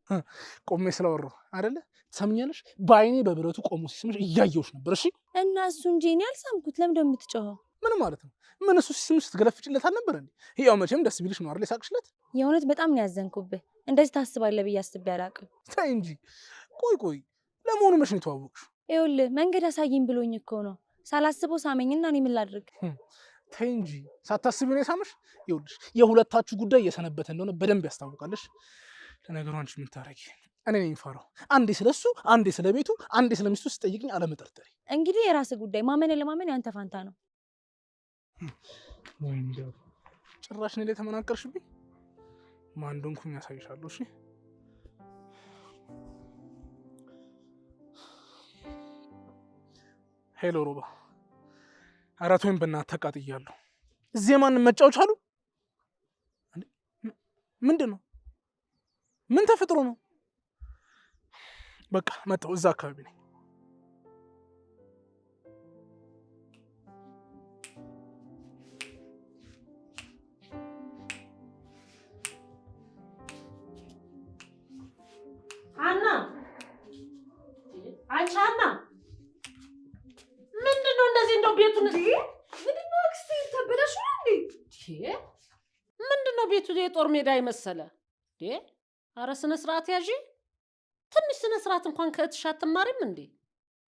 ቆሜ ስላወራሁ አይደለ? ትሰምኛለሽ? በአይኔ በብረቱ ቆሞ ሲስምሽ እያየሁሽ ነበር። እሺ እና እሱ እንጂ እኔ አልሳምኩት። ለምንድን ነው የምትጮኸው? ምን ማለት ነው? ምን እሱ ሲስምሽ ስትገለፍጭለት አልነበር እንዴ? ያው መቼም ደስ ቢልሽ ነው አይደል የሳቅሽለት? የእውነት በጣም ነው ያዘንኩብህ። እንደዚህ ታስባለህ ብዬ አስቤ አላውቅም። ተይ እንጂ። ቆይ ለመሆኑ መቼ ነው የተዋወቅሽው? ይኸውልህ መንገድ አሳየኝ ብሎኝ እኮ ነው። ሳላስበው ሳመኝና እኔ ምን ላድርግ? ተይ እንጂ። ሳታስቢው ነው የሳመሽ? ይኸውልሽ የሁለታችሁ ጉዳይ እየሰነበተ እንደሆነ በደንብ ያስታውቃለሽ። ለነገሩ አንቺ ምን ታረጊ? እኔ ነኝ ፋራው። አንዴ ስለሱ፣ አንዴ ስለ ቤቱ፣ አንዴ ስለሚስቱ ስጠይቅኝ አለመጠርጠሪ። እንግዲህ የራስህ ጉዳይ። ማመን ለማመን ያንተ ፋንታ ነው። ጭራሽ እኔ ላይ ተመናቀርሽብኝ። ማን እንደሆንኩኝ ያሳይሻለሁ። እሺ ሄሎ ሮባ። አራት ወይም በእናትህ ተቃጥያለሁ። እዚህ የማንም መጫወቻ አሉ? ምንድን ነው? ምን ተፈጥሮ ነው? በቃ መጣሁ። እዛ አካባቢ ነኝ። ሀና፣ አንቺ ሀና፣ ምንድን ነው እንደዚህ? እንደው ቤቱን ምንድን ነው አክስቴ ተበላሽ ነው እንዴ? ምንድን ነው ቤቱ የጦር ሜዳ የመሰለ? አረ ስነ ስርዓት ያዢ። ትንሽ ስነ ስርዓት እንኳን ከእትሽ አትማሪም እንዴ?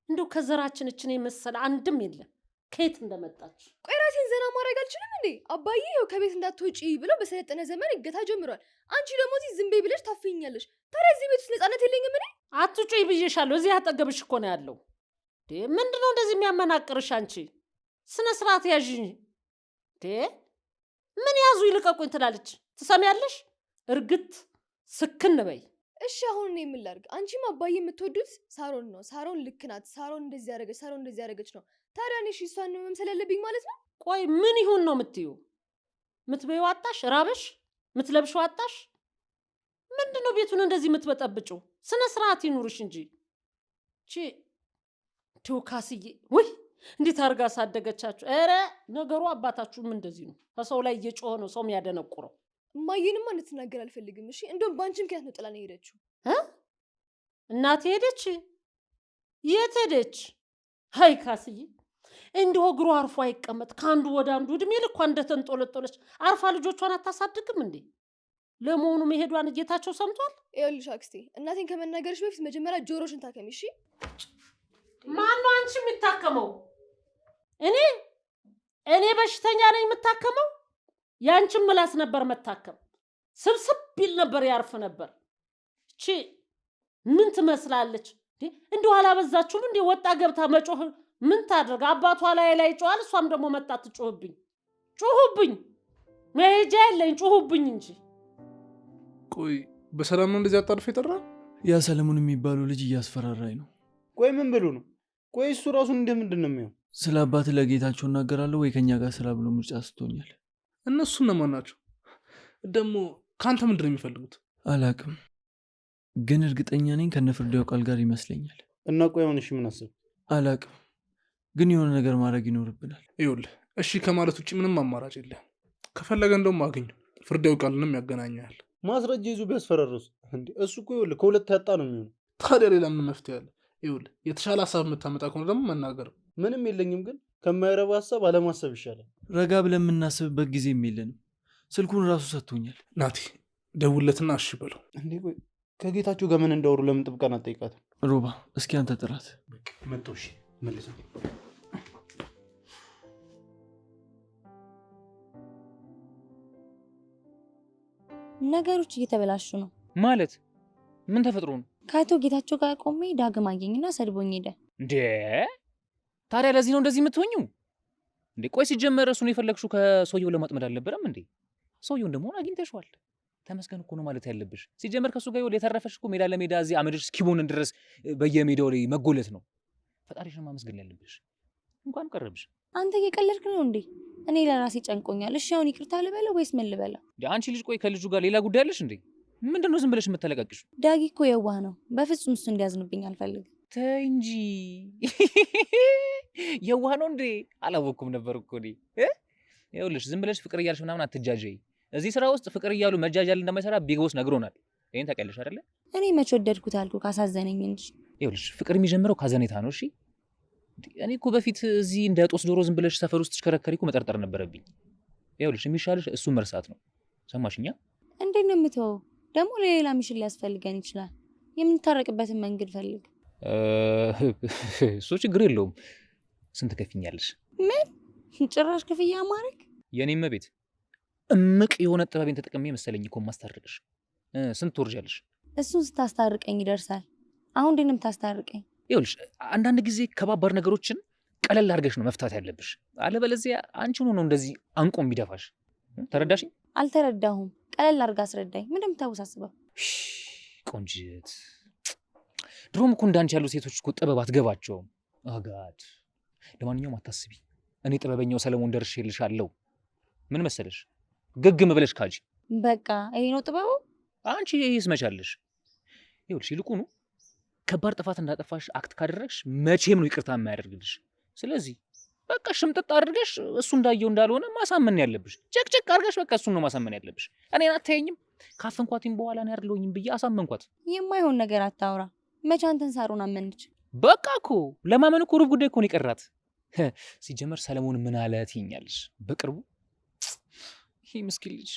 እንደው ከዘራችን እችን የመሰለ አንድም የለም። ከየት እንደመጣች? ቆይ ራሴን ዘና ማድረግ አልችልም እንዴ? አባዬ ይኸው ከቤት እንዳትወጪ ብለው በሰለጠነ ዘመን እገታ ጀምሯል። አንቺ ደግሞ እዚህ ዝም በይ ብለሽ ታፍኛለሽ። ታዲያ እዚህ ቤት ውስጥ ነፃነት የለኝም እኔ? አትጩይ ብዬሻለሁ። እዚህ አጠገብሽ እኮ ነው ያለው። ምንድነው እንደዚህ የሚያመናቅርሽ? አንቺ ስነ ስርዓት ያዢ። ምን ያዙ ይልቀቁኝ ትላለች። ትሰሚያለሽ? እርግጥ ስክን በይ። እሺ አሁን እኔ ምን ላድርግ? አንቺም አባዬ የምትወዱት ሳሮን ነው። ሳሮን ልክ ናት። ሳሮን እንደዚህ ያደረገች፣ ሳሮን እንደዚህ ያደረገች ነው። ታዲያ እኔ እሷን መምሰል ያለብኝ ማለት ነው? ቆይ ምን ይሁን ነው የምትዩ? ምትበይው አጣሽ? ራበሽ? ምትለብሽው አጣሽ? ምንድነው ቤቱን እንደዚህ የምትበጠብጭው? ስነ ስርዓት ይኑርሽ እንጂ። ቲውካስዬ ወይ እንዴት አድርጋ አሳደገቻችሁ? ኧረ ነገሩ አባታችሁም እንደዚህ ነው። ከሰው ላይ እየጮኸ ነው ሰው የሚያደነቁረው። እማዬንማ እንድትናገር አልፈልግም። እሺ እንደውም በአንቺ ምክንያት ነው ጥላ ነው የሄደችው። እናቴ ሄደች? የት ሄደች? ሀይ ካስዬ፣ እንዲሁ እግሩ አርፎ አይቀመጥ። ከአንዱ ወደ አንዱ እድሜ ልኳ እንደተንጦለጦለች አርፋ ልጆቿን አታሳድግም እንዴ? ለመሆኑ መሄዷን እጌታቸው ሰምቷል? ይኸውልሽ አክስቴ፣ እናቴን ከመናገርሽ በፊት መጀመሪያ ጆሮሽን ታከሚ። እሺ ማነው አንቺ የሚታከመው? እኔ በሽተኛ ነኝ የምታከመው? ያንቺን ምላስ ነበር መታከም። ስብስብ ቢል ነበር ያርፍ ነበር። እቺ ምን ትመስላለች? እንደው አላበዛችሁም እንዴ? ወጣ ገብታ መጮህ ምን ታደርግ? አባቷ ላይ ጮሃል፣ እሷም ደግሞ መጣ ትጮህብኝ። ጮሁብኝ፣ መሄጃ የለኝ፣ ጮሁብኝ እንጂ። ቆይ በሰላም ነው እንደዚህ አጣድፎ የጠራ? ያ ሰለሞን የሚባለው ልጅ እያስፈራራኝ ነው። ቆይ ምን ብሎ ነው? ቆይ እሱ ራሱን እንደምንድን ነው የሚሆን? ስለ አባት ለጌታቸው እናገራለሁ ወይ ከኛ ጋር ስራ ብሎ ምርጫ ስቶኛል። እነሱ እነማን ናቸው ደግሞ? ከአንተ ምንድን ነው የሚፈልጉት? አላቅም፣ ግን እርግጠኛ ነኝ ከነፍርዳው ቃል ጋር ይመስለኛል። እና ቆይ አሁን እሺ ምን አሰብ? አላቅም፣ ግን የሆነ ነገር ማድረግ ይኖርብናል። ይኸውልህ እሺ ከማለት ውጭ ምንም አማራጭ የለም። ከፈለገ እንደውም አገኙ ፍርዳው ቃልንም ያገናኛል። ማስረጃ ይዞ ቢያስፈራረሱ እንዴ? እሱ እኮ ይኸውልህ ከሁለት ያጣ ነው የሚሆነው። ታዲያ ሌላ ምን መፍትሄ አለ? ይኸውልህ የተሻለ ሀሳብ የምታመጣ ከሆነ ደግሞ መናገር። ምንም የለኝም፣ ግን ከማይረባ ሀሳብ አለማሰብ ይሻላል። ረጋ ብለን የምናስብበት ጊዜም የለንም። ስልኩን ራሱ ሰጥቶኛል። ናቲ ደውለትና እሺ በለው። እንዴ ቆይ ከጌታቸው ጋር ምን እንዳወሩ ለምን ጥብቃን አትጠይቃትም? ሮባ እስኪ አንተ ጥራት። መጥቶ እሺ መልሰው። ነገሮች እየተበላሹ ነው። ማለት ምን ተፈጥሮ ነው? ከአቶ ጌታቸው ጋር ቆሜ ዳግም አገኝና ሰድቦኝ ሄደ። እንዴ ታዲያ ለዚህ ነው እንደዚህ የምትሆኚው? እንዴ ቆይ ሲጀመር እሱን የፈለግሽው ከሰውየው ለማጥመድ አልነበረም እንዴ? ሰውየው እንደመሆን አግኝተሽዋል። ተመስገን እኮ ነው ማለት ያለብሽ። ሲጀመር ከሱ ጋር ይወል የተረፈሽ እኮ ሜዳ ለሜዳ እዚህ አመድሽ እስኪቦን ድረስ በየሜዳው ላይ መጎለት ነው። ፈጣሪሽን ማመስገን ያለብሽ። እንኳን ቀረብሽ። አንተ እየቀለድክ ነው እንዴ? እኔ ለራሴ ጨንቆኛል። እሺ አሁን ይቅርታ ልበለው ወይስ ምን ልበለው? አንቺ ልጅ ቆይ ከልጁ ጋር ሌላ ጉዳይ አለሽ እንዴ? ምንድነው ዝም ብለሽ የምትለቀቅሽው? ዳጊ እኮ የዋህ ነው። በፍጹም እሱ እንዲያዝንብኝ አልፈልግም። ተይ እንጂ የዋህ ነው እንዴ? አላወኩም ነበር እኮ እኔ። ይኸውልሽ ዝም ብለሽ ፍቅር እያልሽ ምናምን አትጃጃይ። እዚህ ስራ ውስጥ ፍቅር እያሉ መጃጃል እንደማይሰራ ቢግ ቦስ ነግሮናል። ይሄን ታውቂያለሽ አይደለ? እኔ መች ወደድኩት አልኩ ካሳዘነኝ እንጂ። ይኸውልሽ ፍቅር የሚጀምረው ካዘኔታ ነው። እሺ እኔ እኮ በፊት እዚህ እንደ ጦስ ዶሮ ዝም ብለሽ ሰፈር ውስጥ ተሽከረከሪ እኮ መጠርጠር ነበረብኝ። ይኸውልሽ የሚሻልሽ እሱን መርሳት ነው። ሰማሽኛ? እንዴት ነው የምተወው? ደግሞ ለሌላ ሚሽን ሊያስፈልገን ይችላል። የምንታረቅበትን መንገድ ፈልግ። እሱ ችግር የለውም። ስንት ከፍኛለሽ? ምን ጭራሽ ክፍያ ማድረግ? የኔም ቤት እምቅ የሆነ ጥበቤን ተጠቅሜ መሰለኝ እኮ ማስታረቅሽ። ስንት ትወርጃለሽ? እሱን ስታስታርቀኝ ይደርሳል። አሁን እንዴት ነው የምታስታርቀኝ? ይኸውልሽ አንዳንድ ጊዜ ከባባድ ነገሮችን ቀለል አድርገሽ ነው መፍታት ያለብሽ። አለበለዚያ አንቺን ነው እንደዚህ አንቆ የሚደፋሽ። ተረዳሽኝ? አልተረዳሁም። ቀለል አድርጋ አስረዳኝ። ምንድን ነው የምታወሳስበው? ቆንጅት፣ ድሮም እኮ እንዳንቺ ያሉ ሴቶች እኮ ጥበብ አትገባቸውም። አጋድ። ለማንኛውም አታስቢ፣ እኔ ጥበበኛው ሰለሞን ደርሼልሻለሁ። ምን መሰለሽ፣ ግግም ብለሽ ካጂ። በቃ ይሄ ነው ጥበቡ? አንቺ ይሄስ መቻለሽ። ይኸውልሽ ይልቁኑ ከባድ ጥፋት እንዳጠፋሽ አክት ካደረግሽ መቼም ነው ይቅርታ የማያደርግልሽ። ስለዚህ በቃ ሽምጥጥ አድርገሽ እሱ እንዳየው እንዳልሆነ ማሳመን ያለብሽ። ጨቅጨቅ አድርገሽ በቃ እሱን ነው ማሳመን ያለብሽ። እኔን አታየኝም? ካፈንኳትም በኋላ ነው ያርለውኝም ብዬ አሳመንኳት። የማይሆን ነገር አታውራ። መቼ አንተን ሳሩን አመነች? በቃ እኮ ለማመን እኮ ሩብ ጉዳይ እኮ ነው የቀራት። ሲጀመር ሰለሞን ምን አለ ትይኛለሽ? በቅርቡ ይሄ ምስኪን ልጅ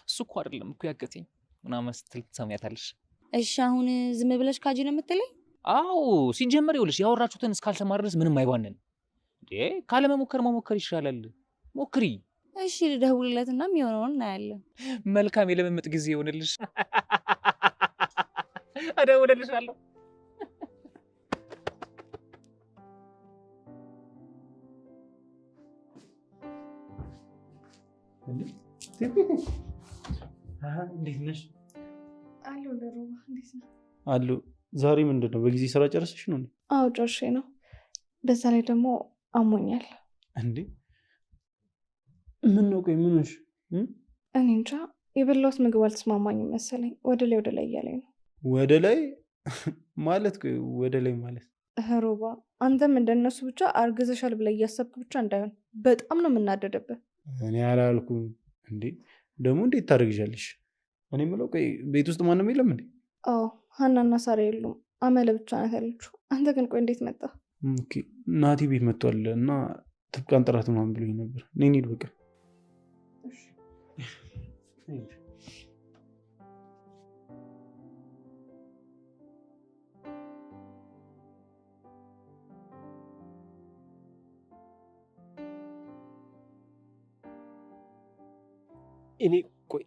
እሱ እኮ አይደለም እኮ ያገተኝ ምናምን ስትል ትሰሚያታለሽ። እሺ አሁን ዝም ብለሽ ካጂ ነው የምትለኝ? አዎ ሲጀመር ይኸውልሽ ያወራችሁትን እስካልሰማ ድረስ ምንም አይባንን። ካለመሞከር መሞከር ይሻላል። ሞክሪ። እሺ ልደውልለትና የሚሆነውን እናያለን። መልካም የለመምጥ ጊዜ ይሆንልሽ። እደውልልሻለሁ። እንዴት ነሽ? አለሁ ለሮባ። እንዴት ነው? አለሁ። ዛሬ ምንድን ነው በጊዜ ስራ ጨረሰሽ ነው? አዎ ጨርሼ ነው። በዛ ላይ ደግሞ አሞኛል። እንዴ ምን ነው? ቆይ ምን ሆንሽ? እኔ እንጃ የበላሁት ምግብ አልተስማማኝም መሰለኝ። ወደ ላይ እያለኝ ነው። ወደ ላይ ማለት? ቆይ ወደ ላይ ማለት? ሮባ አንተም እንደነሱ ብቻ አርግዘሻል ብለህ እያሰብክ ብቻ እንዳይሆን በጣም ነው የምናደድብህ። እኔ አላልኩም። እንዴ ደግሞ እንዴት ታደርግሻለሽ? እኔ የምለው ቆይ ቤት ውስጥ ማንም የለም እንዴ? አዎ ሀናና ሳራ የሉም። አመለ ብቻ ናት ያለችው። አንተ ግን ቆይ እንዴት መጣ? ናቲ ቤት መጥቷል እና ትብቃን ጥራት ምናምን ብሎኝ ነበር። እኔ እንሂድ በቃ። እኔ ቆይ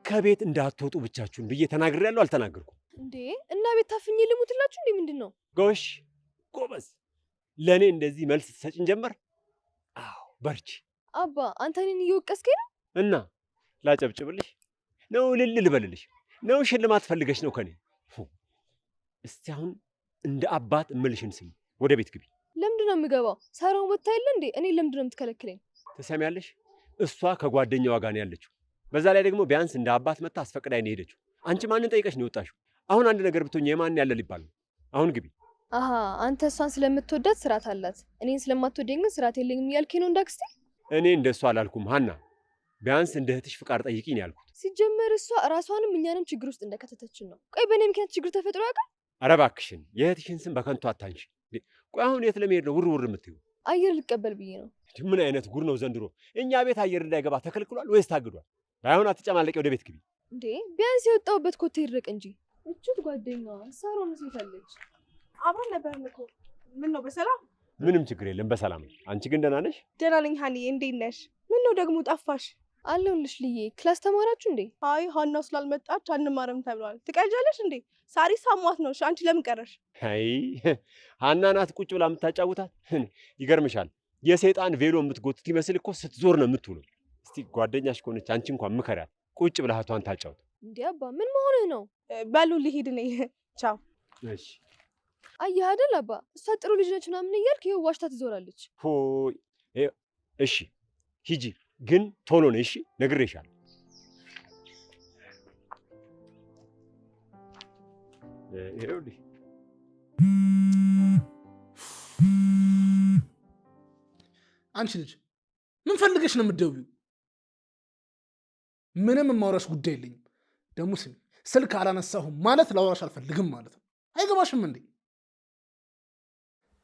ከቤት እንዳትወጡ ብቻችሁን ብዬ ተናግሬያለሁ አልተናገርኩም? እንዴ እና ቤት ታፍኜ ልሙትላችሁ እንዴ? ምንድን ነው? ጎሽ ጎበዝ፣ ለእኔ እንደዚህ መልስ ትሰጭን ጀመር? አዎ በርቺ። አባ አንተ እኔን እየወቀስከኝ ነው? እና ላጨብጭብልሽ ነው? እልል ልበልልሽ ነው? ሽልማት ፈልገሽ ነው ከኔ? እስቲ አሁን እንደ አባት እምልሽን ስሚ። ወደ ቤት ግቢ። ለምንድን ነው የምገባው? ሳራውን ወጥታ የለ እንዴ? እኔ ለምንድን ነው የምትከለክለኝ? ትሰሚያለሽ? እሷ ከጓደኛዋ ጋር ነው ያለችው። በዛ ላይ ደግሞ ቢያንስ እንደ አባት መታ አስፈቅዳኝ ነው የሄደችው። አንቺ ማንን ጠይቀሽ ነው የወጣሽው? አሁን አንድ ነገር ብትሆኝ የማን ያለ ሊባል ነው? አሁን ግቢ። አሃ አንተ እሷን ስለምትወዳት ስርዓት አላት፣ እኔን ስለማትወደኝ ግን ስርዓት የለኝም እያልከኝ ነው እንዳክስቴ? እኔ እንደሱ አላልኩም ሀና። ቢያንስ እንደ እህትሽ ፍቃድ ጠይቂኝ ያልኩት። ሲጀመር እሷ ራሷንም እኛንም ችግር ውስጥ እንደከተተችን ነው። ቆይ በእኔ ምክንያት ችግር ተፈጥሮ ያውቃል? ኧረ እባክሽን የእህትሽን ስም በከንቱ አታንሺ። ቆይ አሁን የት ለመሄድ ነው ውር የምትይው? አየር ልቀበል ብዬ ነው። ምን አይነት ጉር ነው ዘንድሮ? እኛ ቤት አየር እንዳይገባ ተከልክሏል ወይስ ታግዷል? ባይሆን አትጨማለቂ፣ ወደ ቤት ግቢ። እንዴ ቢያንስ የወጣሁበት ኮቴ ይድረቅ እንጂ። እቹት ጓደኛዋ ሳሮን ሴታለች። አብረን ነበርን እኮ። ምን ነው በሰላም? ምንም ችግር የለም በሰላም ነኝ። አንቺ ግን ደህና ነሽ? ደህና ነኝ ሀኒዬ፣ እንዴት ነሽ? ምን ነው ደግሞ ጠፋሽ? አለሁልሽ ልዬ። ክላስ ተማራችሁ እንዴ? አይ ሀና ስላልመጣች አንማርም ተብሏል። ትቀልጃለሽ እንዴ? ሳሪ ሳሟት ነው። አንቺ ለምን ቀረሽ? አይ ሀና ናት ቁጭ ብላ የምታጫውታት። ይገርምሻል፣ የሰይጣን ቬሎ የምትጎትት ይመስል እኮ ስትዞር ነው የምትውለው። እስቲ ጓደኛሽ ከሆነች አንቺ እንኳን ምከሪያት፣ ቁጭ ብለሃቷን ታጫውት። እንዴ አባ ምን መሆንህ ነው? በሉ ልሂድ እኔ። ቻው። እሺ አየህ አይደል አባ፣ እሷ ጥሩ ልጅ ነች ምናምን እያልክ ይኸው ዋሽታ ትዞራለች። ሆይ እሺ ሂጂ፣ ግን ቶሎ ነይ። እሺ ነግሬሻለሁ። ይኸውልሽ አንቺ ልጅ ምን ፈልገሽ ነው የምትደውይው? ምንም የማውራሽ ጉዳይ የለኝም። ደግሞ ስሚ፣ ስልክ አላነሳሁም ማለት ላውራሽ አልፈልግም ማለት ነው። አይገባሽም እንዴ?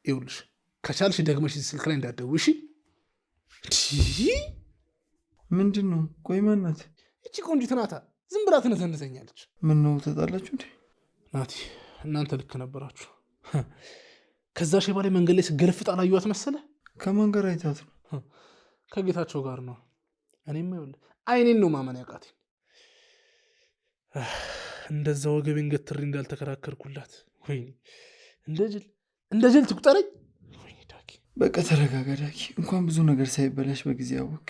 ይኸውልሽ ከቻልሽ ደግመሽ ስልክ ላይ እንዳትደውይ እሺ? ምንድን ነው? ቆይ ማናት? እቺ ቆንጂት ናታ። ዝም ብላ ትነዘንዘኛለች። ምን ነው ተጣላችሁ እንዴ? ናቲ እናንተ ልክ ነበራችሁ። ከዛ ሼባ ላይ መንገድ ላይ ስገለፍጥ አላየኋት መሰለ? ከማን ጋር አይታት ነው? ከጌታቸው ጋር ነው። እኔም ይኸውልህ አይኔን ነው ማመን ያቃተኝ። እንደዛ ወገቤን ገትሬ እንዳልተከራከርኩላት። ወይኔ እንደ ጅል ትቁጠረኝ። ወይኔ ዳጊ በቃ ተረጋጋ ዳጊ። እንኳን ብዙ ነገር ሳይበላሽ በጊዜ አወቅ።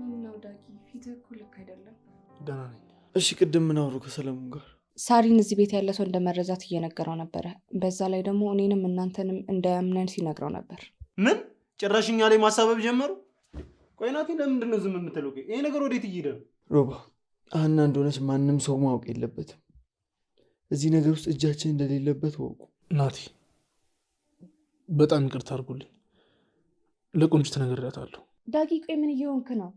ምነው ዳጊ? ፊትህ እኮ ልክ አይደለም። ደህና ነኝ። እሺ ቅድም ምን አወሩ ከሰለሞን ጋር? ሳሪን እዚህ ቤት ያለ ሰው እንደመረዛት እየነገረው ነበረ። በዛ ላይ ደግሞ እኔንም እናንተንም እንዳያምነን ሲነግረው ነበር። ምን ጭራሽ እኛ ላይ ማሳበብ ጀመሩ? ቆይ ናቲ ለምንድን ነው ዝም የምትለው? ይሄ ነገር ወዴት እየሄደ ነው? ሮባ ሀና እንደሆነች ማንም ሰው ማወቅ የለበትም። እዚህ ነገር ውስጥ እጃችን እንደሌለበት ወቁ። ናቲ በጣም ይቅርታ አድርጉልኝ። ለቆንጅት ነግሬያታለሁ። ዳጊ ቆይ ምን እየሆንክ ነው?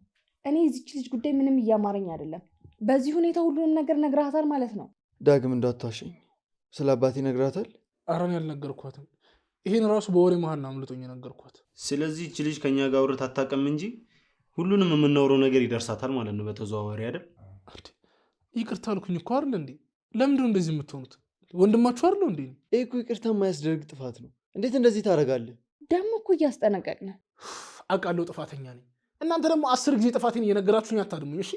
እኔ እዚች ልጅ ጉዳይ ምንም እያማረኝ አይደለም። በዚህ ሁኔታ ሁሉንም ነገር ነግረሃታል ማለት ነው? ዳግም እንዳታሸኝ። ስለ አባቴ ነግራታል? ኧረ እኔ አልነገርኳትም። ይሄን ራሱ በወሬ መሀል አምልጦኝ ነገርኳት። ስለዚህ እቺ ልጅ ከኛ ጋር አውርታ አታውቅም እንጂ ሁሉንም የምናወራው ነገር ይደርሳታል ማለት ነው በተዘዋዋሪ አይደል? ይቅርታ አልኩኝ እኮ አይደል እንዴ? ለምንድን ነው እንደዚህ የምትሆኑት? ወንድማችሁ አይደል እንዴ? ይሄ እኮ ይቅርታ የማያስደርግ ጥፋት ነው። እንዴት እንደዚህ ታደርጋለህ? ደግሞ እኮ እያስጠነቀቅን። አውቃለሁ ጥፋተኛ ነኝ። እናንተ ደግሞ 10 ጊዜ ጥፋቴን እየነገራችሁኝ አታድሙኝ። እሺ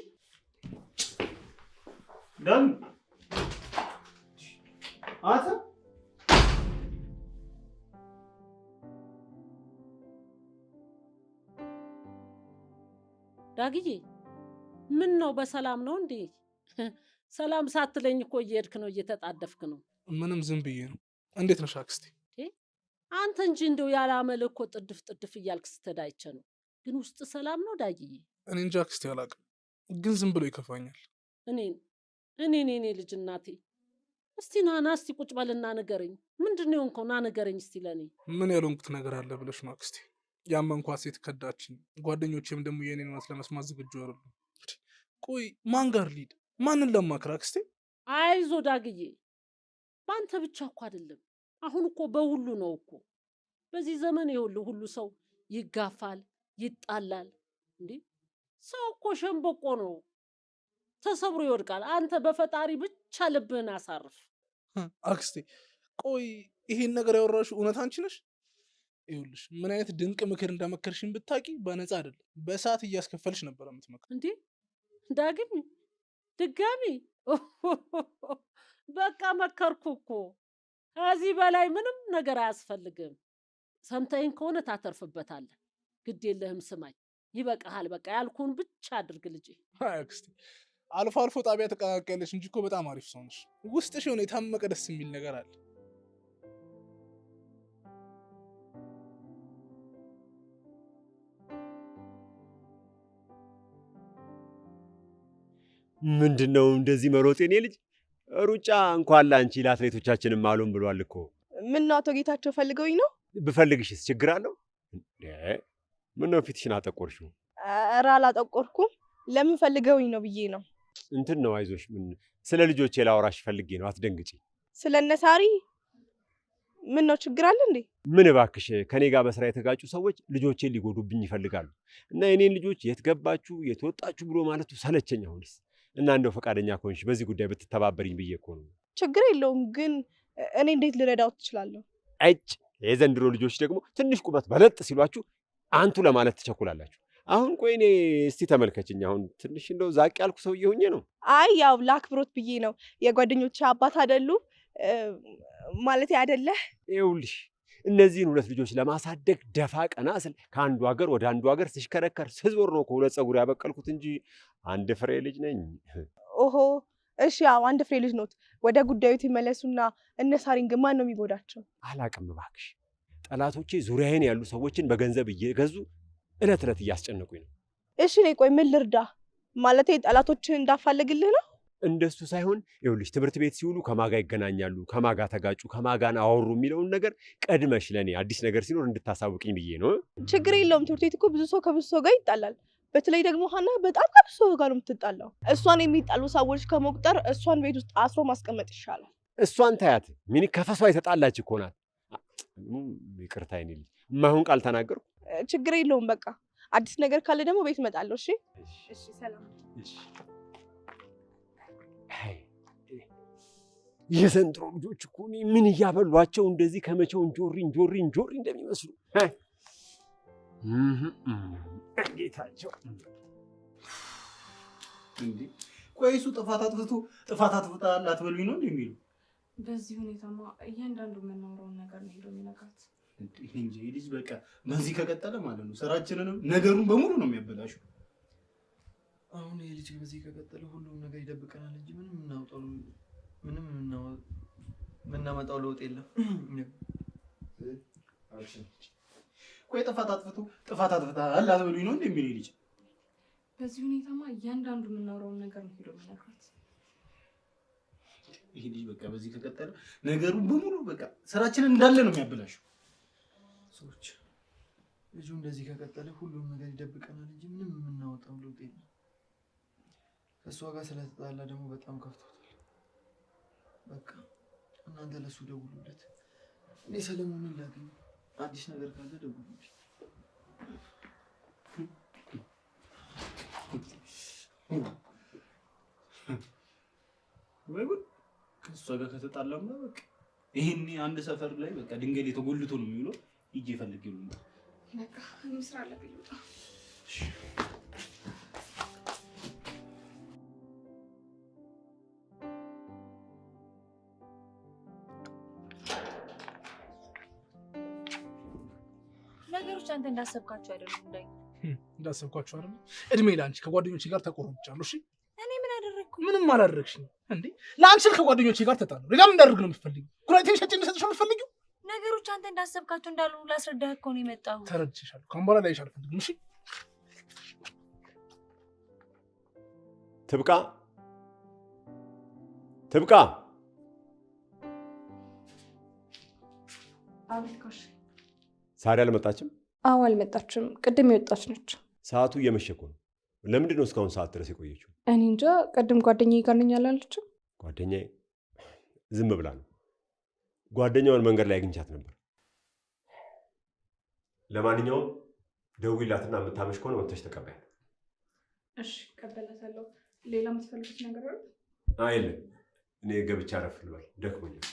ዳን አታ ዳግዬ ምን ነው በሰላም ነው እንዴ? ሰላም ሳትለኝ እኮ እየሄድክ ነው፣ እየተጣደፍክ ነው። ምንም ዝም ብዬ ነው። እንዴት ነሽ አክስቴ? አንተ እንጂ እንደው ያላመል እኮ ጥድፍ ጥድፍ እያልክ ስትዳይቸ ነው። ግን ውስጥ ሰላም ነው ዳግዬ? እኔ እንጃ አክስቴ አላውቅም፣ ግን ዝም ብሎ ይከፋኛል። እኔ ልጅ እናቴ፣ እስቲ ናና እስቲ ቁጭ በልና ንገረኝ። ምንድን ነው የሆንከው? ና ንገረኝ እስቲ ለኔ። ምን ያልሆንኩት ነገር አለ ብለሽ ነው አክስቴ? ያመንኳት ሴት ከዳችኝ። ጓደኞቼም ደግሞ የኔን እውነት ለመስማት ዝግጁ አይደሉም። ቆይ ማን ጋር ልሂድ? ማንን ለማክር አክስቴ? አይዞ ዳግዬ፣ በአንተ ብቻ እኮ አይደለም፣ አሁን እኮ በሁሉ ነው እኮ። በዚህ ዘመን ይኸውልህ ሁሉ ሰው ይጋፋል፣ ይጣላል። እንዴ ሰው እኮ ሸምበቆ ነው፣ ተሰብሮ ይወድቃል። አንተ በፈጣሪ ብቻ ልብህን አሳርፍ። አክስቴ ቆይ ይሄን ነገር ያወራሽው እውነት አንቺ ነሽ? ይኸውልሽ ምን አይነት ድንቅ ምክር እንደመከርሽኝ ብታቂ በነፃ አይደለም በሰዓት እያስከፈልሽ ነበር የምትመክር። እንዴ ዳግም ድጋሚ? በቃ መከርኩ እኮ። ከዚህ በላይ ምንም ነገር አያስፈልግም። ሰምተኸኝ ከሆነ ታተርፍበታለህ። ግድ የለህም ስማኝ፣ ይበቃሃል። በቃ ያልኩህን ብቻ አድርግ ልጄ። አክስቴ አልፎ አልፎ ጣቢያ ተቀላቀለሽ እንጂ እኮ በጣም አሪፍ ሰው ነሽ። ውስጥሽ የሆነ የታመቀ ደስ የሚል ነገር አለ። ምንድነው እንደዚህ መሮጥ? የኔ ልጅ ሩጫ እንኳን ላንቺ ለአትሌቶቻችንም አሉን ብሏል እኮ። ምን ነው አቶ ጌታቸው ፈልገውኝ ነው? ብፈልግሽስ ችግር አለው? ምነው ፊትሽን አጠቆርሽው? ኧረ አላጠቆርኩም። ለምን ፈልገውኝ ነው ብዬ ነው። እንትን ነው አይዞሽ። ምን ስለ ልጆቼ ላወራሽ ፈልጌ ነው፣ አትደንግጪ። ስለ እነ ሳሪ ምን ነው ችግር አለ እንዴ? ምን እባክሽ፣ ከኔ ጋር በስራ የተጋጩ ሰዎች ልጆቼን ሊጎዱብኝ ይፈልጋሉ እና የኔን ልጆች የት ገባችሁ የት ወጣችሁ ብሎ ማለቱ ሰለቸኝ። አሁንስ እና እንደው ፈቃደኛ ከሆንሽ በዚህ ጉዳይ ብትተባበሪኝ ብዬ እኮ ነው። ችግር የለውም፣ ግን እኔ እንዴት ልረዳው ትችላለሁ? እጭ የዘንድሮ ልጆች ደግሞ ትንሽ ቁመት በለጥ ሲሏችሁ አንቱ ለማለት ትቸኩላላችሁ። አሁን ቆይ እኔ እስቲ ተመልከችኝ። አሁን ትንሽ እንደው ዛቅ ያልኩ ሰውዬ ሆኜ ነው? አይ ያው ለአክብሮት ብዬ ነው። የጓደኞች አባት አይደሉ ማለት አይደለ? ይኸውልሽ እነዚህን 2 ልጆች ለማሳደግ ደፋ ቀና ስል ከአንዱ ሀገር ወደ አንዱ ሀገር ስሽከረከር ስዞር ነው ከ2 ፀጉር ያበቀልኩት እንጂ አንድ ፍሬ ልጅ ነኝ። ኦሆ እሺ፣ ያው አንድ ፍሬ ልጅ ኖት። ወደ ጉዳዩ ይመለሱና እነ ሳሪን ግን ማን ነው የሚጎዳቸው? አላቅም እባክሽ። ጠላቶቼ ዙሪያዬን ያሉ ሰዎችን በገንዘብ እየገዙ እለት እለት እያስጨነቁኝ ነው። እሺ እኔ ቆይ ምን ልርዳ? ማለቴ ጠላቶችን እንዳፋለግልህ ነው? እንደሱ ሳይሆን ይኸውልሽ ትምህርት ቤት ሲውሉ ከማጋ ይገናኛሉ፣ ከማጋ ተጋጩ፣ ከማጋን አወሩ የሚለውን ነገር ቀድመሽ ለኔ አዲስ ነገር ሲኖር እንድታሳውቅኝ ብዬ ነው። ችግር የለውም። ትምህርት ቤት እኮ ብዙ ሰው ከብዙ ሰው ጋር ይጣላል። በተለይ ደግሞ ሀና በጣም ከብዙ ሰው ጋር ነው የምትጣላው። እሷን የሚጣሉ ሰዎች ከመቁጠር እሷን ቤት ውስጥ አስሮ ማስቀመጥ ይሻላል። እሷን ታያት ሚኒ ከፈሷ የተጣላች እኮ ናት። ይቅርታ ይኔ ልጅ የማይሆን ቃል ተናገርኩ። ችግር የለውም። በቃ አዲስ ነገር ካለ ደግሞ ቤት እመጣለሁ። እሺ እሺ፣ ሰላም። የዘንድሮ ልጆች እኮ ምን እያበሏቸው እንደዚህ ከመቼው እንጆሪ እንደሚመስሉ ጌታቸው። እንዴ ቆይ እሱ ጥፋት አጥፍተሃል አትበሉኝ ነው እንደሚሉ? በዚህ ሁኔታማ እያንዳንዱ የምናወራውን ነገር ነው ሄዶ የሚነግራት። እንጂ ልጅ በቃ በዚህ ከቀጠለ ማለት ነው ስራችንንም ነገሩን በሙሉ ነው የሚያበላሸው። አሁን የልጅ በዚህ ከቀጠለ ሁሉም ነገር ይደብቀናል እንጂ ምንም የምናመጣው ለውጥ የለም። ቆይ ጥፋት አጥፍተሃል አትበሉኝ ነው እንደሚሉ ልጅ? በዚህ ሁኔታማ እያንዳንዱ የምናወራውን ነገር ነው ሄዶ የሚነግራት። ይሄ ልጅ በቃ በዚህ ከቀጠለ ነገሩን በሙሉ በቃ ስራችንን እንዳለ ነው የሚያበላሸው። ሰዎች ልጁ እንደዚህ ከቀጠለ ሁሉም ነገር ይደብቀናል እንጂ ምንም የምናወጣው ለውጥ የለም። ከእሷ ጋር ስለተጣላ ደግሞ በጣም ከፍቶታል። በቃ እናንተ ለሱ ደውሉለት። እኔ ሰለሞንን ላገኝ፣ አዲስ ነገር ካለ ደውሉልኝ። ወይ ጉድ! ከእሷ ጋር ከተጣላማ በቃ ይሄኔ አንድ ሰፈር ላይ በቃ ድንገት የተጎልቶ ነው የሚውለው። ሂጅ ፈልጌው ነው በቃ ምስራ አለብኝ። ነገሮች አንተ እንዳሰብካቸው አይደሉም። እንዳሰብኳቸው አይደለም። እድሜ ለአንቺ ከጓደኞቼ ጋር ተቆርጫለሁ። እሺ እኔ ምን አደረግኩ? ምንም አላደረግሽኝ እንዴ። ለአንቺ ከጓደኞቼ ጋር ተጣሉ። ሌላ ምን እንዳደርግ ነው የምትፈልጊው? ኩራቴን ሸጬ እንድሰጥሽ ነው የምትፈልጊው? ነገሮች አንተ እንዳሰብካቸው እንዳልሆኑ ላስረዳህ እኮ ነው የመጣሁት። ተረድቼሻለሁ። ከአሁን በኋላ ላይሽ አልፈልግም። እሺ ትብቃ። አብልካሽ ሳሪ አልመጣችም? አዎ አልመጣችም። ቅድም የወጣች ነች። ሰዓቱ እየመሸ እኮ ነው። ለምንድን ነው እስካሁን ሰዓት ድረስ የቆየችው? እኔ እንጃ። ቅድም ጓደኛዬ ጋር ነኝ አላለችም? ጓደኛዬ ዝም ብላ ነው። ጓደኛዋን መንገድ ላይ አግኝቻት ነበር። ለማንኛውም ደውይላትና የምታመሽ ከሆነ ወጥተሽ ተቀበያት። እሺ እቀበላታለሁ። ሌላ የምትፈልጉት ነገር አለ? የለም። እኔ ገብቻ አረፍ ልበል፣ ደክሞኛል።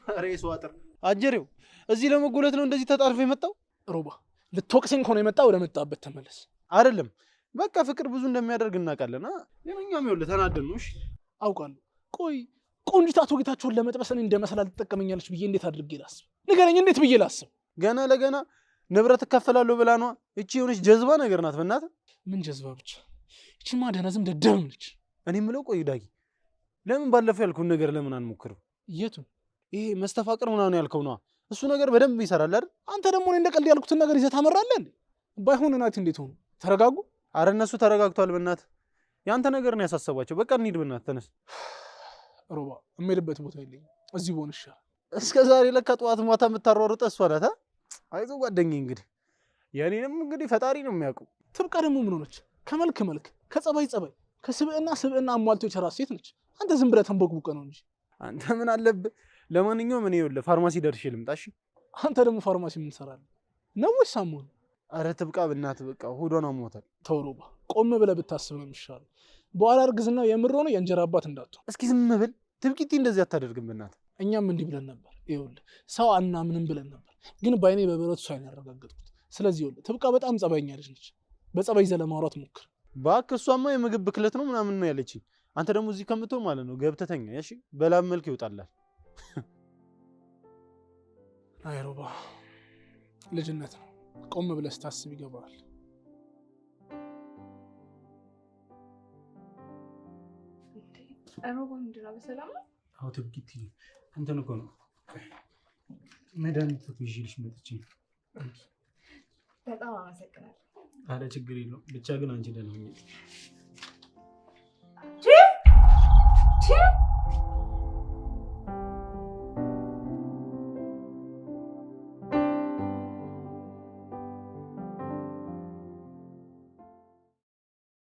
ኧረ የሰው አጥር አጀሬው እዚህ ለመጎለት ነው እንደዚህ ተጣርፎ የመጣው? ሮባ ልትወቅሰኝ ከሆነ የመጣ ወደ መጣበት ተመለስ። አይደለም በቃ ፍቅር ብዙ እንደሚያደርግ እናውቃለን። የእኛም ይኸውልህ ተናደን ነው። እሺ አውቃለሁ። ቆይ ቆንጂት አቶ ጌታቸውን ለመጥበስ እኔ እንደ መሰላል ትጠቀመኛለች ብዬ እንዴት አድርጌ ላስብ? ንገረኝ፣ እንዴት ብዬ ላስብ? ገና ለገና ንብረት እካፈላለሁ ብላ ነዋ። እቺ የሆነች ጀዝባ ነገር ናት። በእናትህ ምን ጀዝባ ብቻ? እቺማ ደነዝም ደደብም ነች። እኔ የምለው ቆይ ዳጊ፣ ለምን ባለፈው ያልኩን ነገር ለምን አንሞክርም? የቱን? ይሄ መስተፋቅር ምናምን ያልከው ነዋ። እሱ ነገር በደንብ ይሰራል አይደል? አንተ ደግሞ እኔ እንደቀልድ ያልኩትን ነገር ይዘህ ታመራለህ እንዴ? ባይሆን እናት እንዴት ሆኑ? ተረጋጉ። አረ እነሱ ተረጋግቷል። በእናትህ ያንተ ነገር ነው ያሳሰባቸው። በቃ እንሂድ በእናትህ ተነስ። ሮባ የምሄድበት ቦታ የለኝም። እዚህ ቦን ይሻላል። እስከ ዛሬ ለካ ጠዋት ማታ የምታሯሩጠ እሷ ናት። አይዞህ ጓደኛዬ። እንግዲህ የእኔንም እንግዲህ ፈጣሪ ነው የሚያውቁ። ትብቃ ደግሞ ምን ሆነች? ከመልክ መልክ፣ ከጸባይ ጸባይ፣ ከስብዕና ስብዕና አሟልቶ የቸራት ሴት ነች። አንተ ዝም ብለህ ተንቦቅቡቀ ነው እንጂ አንተ ምን አለብህ? ለማንኛውም እኔ ይኸውልህ ፋርማሲ ደርሼ ልምጣ። እሺ አንተ ደግሞ ፋርማሲ ምን ትሰራለህ ነው ወይስ አሞህ? አረ ትብቃ በእናትህ በቃ ሆዷን አሞታል። ተው ሮባ ቆም ብለህ ብታስብ ነው የሚሻለው። በኋላ እርግዝናው የምር ሆኖ የእንጀራ አባት እንዳትሆን። እስኪ ዝም ብል ትብቂቲ እንደዚህ አታደርግም በእናትህ። እኛም እንዲህ ብለን ነበር። ይኸውልህ ሰው አናምንም ብለን ነበር፣ ግን በአይኔ በብረቱ ሳይን ያረጋገጥኩት። ስለዚህ ይኸውልህ ትብቃ በጣም ጸባይኛ ልጅ ነች። በጸባይ ይዘህ ለማውራት ሞክር። እባክህ እሷማ የምግብ ብክለት ነው ምናምን ነው ያለችኝ። አንተ ደግሞ እዚህ ከምትሆን ማለት ነው ገብተህ ተኛ። እሺ በላብ መልክ ይወጣላል። አይ ሮባ ልጅነት ነው። ቆም ብለህ ስታስብ ይገባል። ሮባ ምንድን ነው? በሰላም ነው? አዎ ትብቂቲ እንትን እኮ ነው መድኃኒት ይዤልሽ መጥቼ። በጣም አመሰግናለሁ። አረ ችግር የለውም። ብቻ ግን አንቺ ደህና ሁኚ።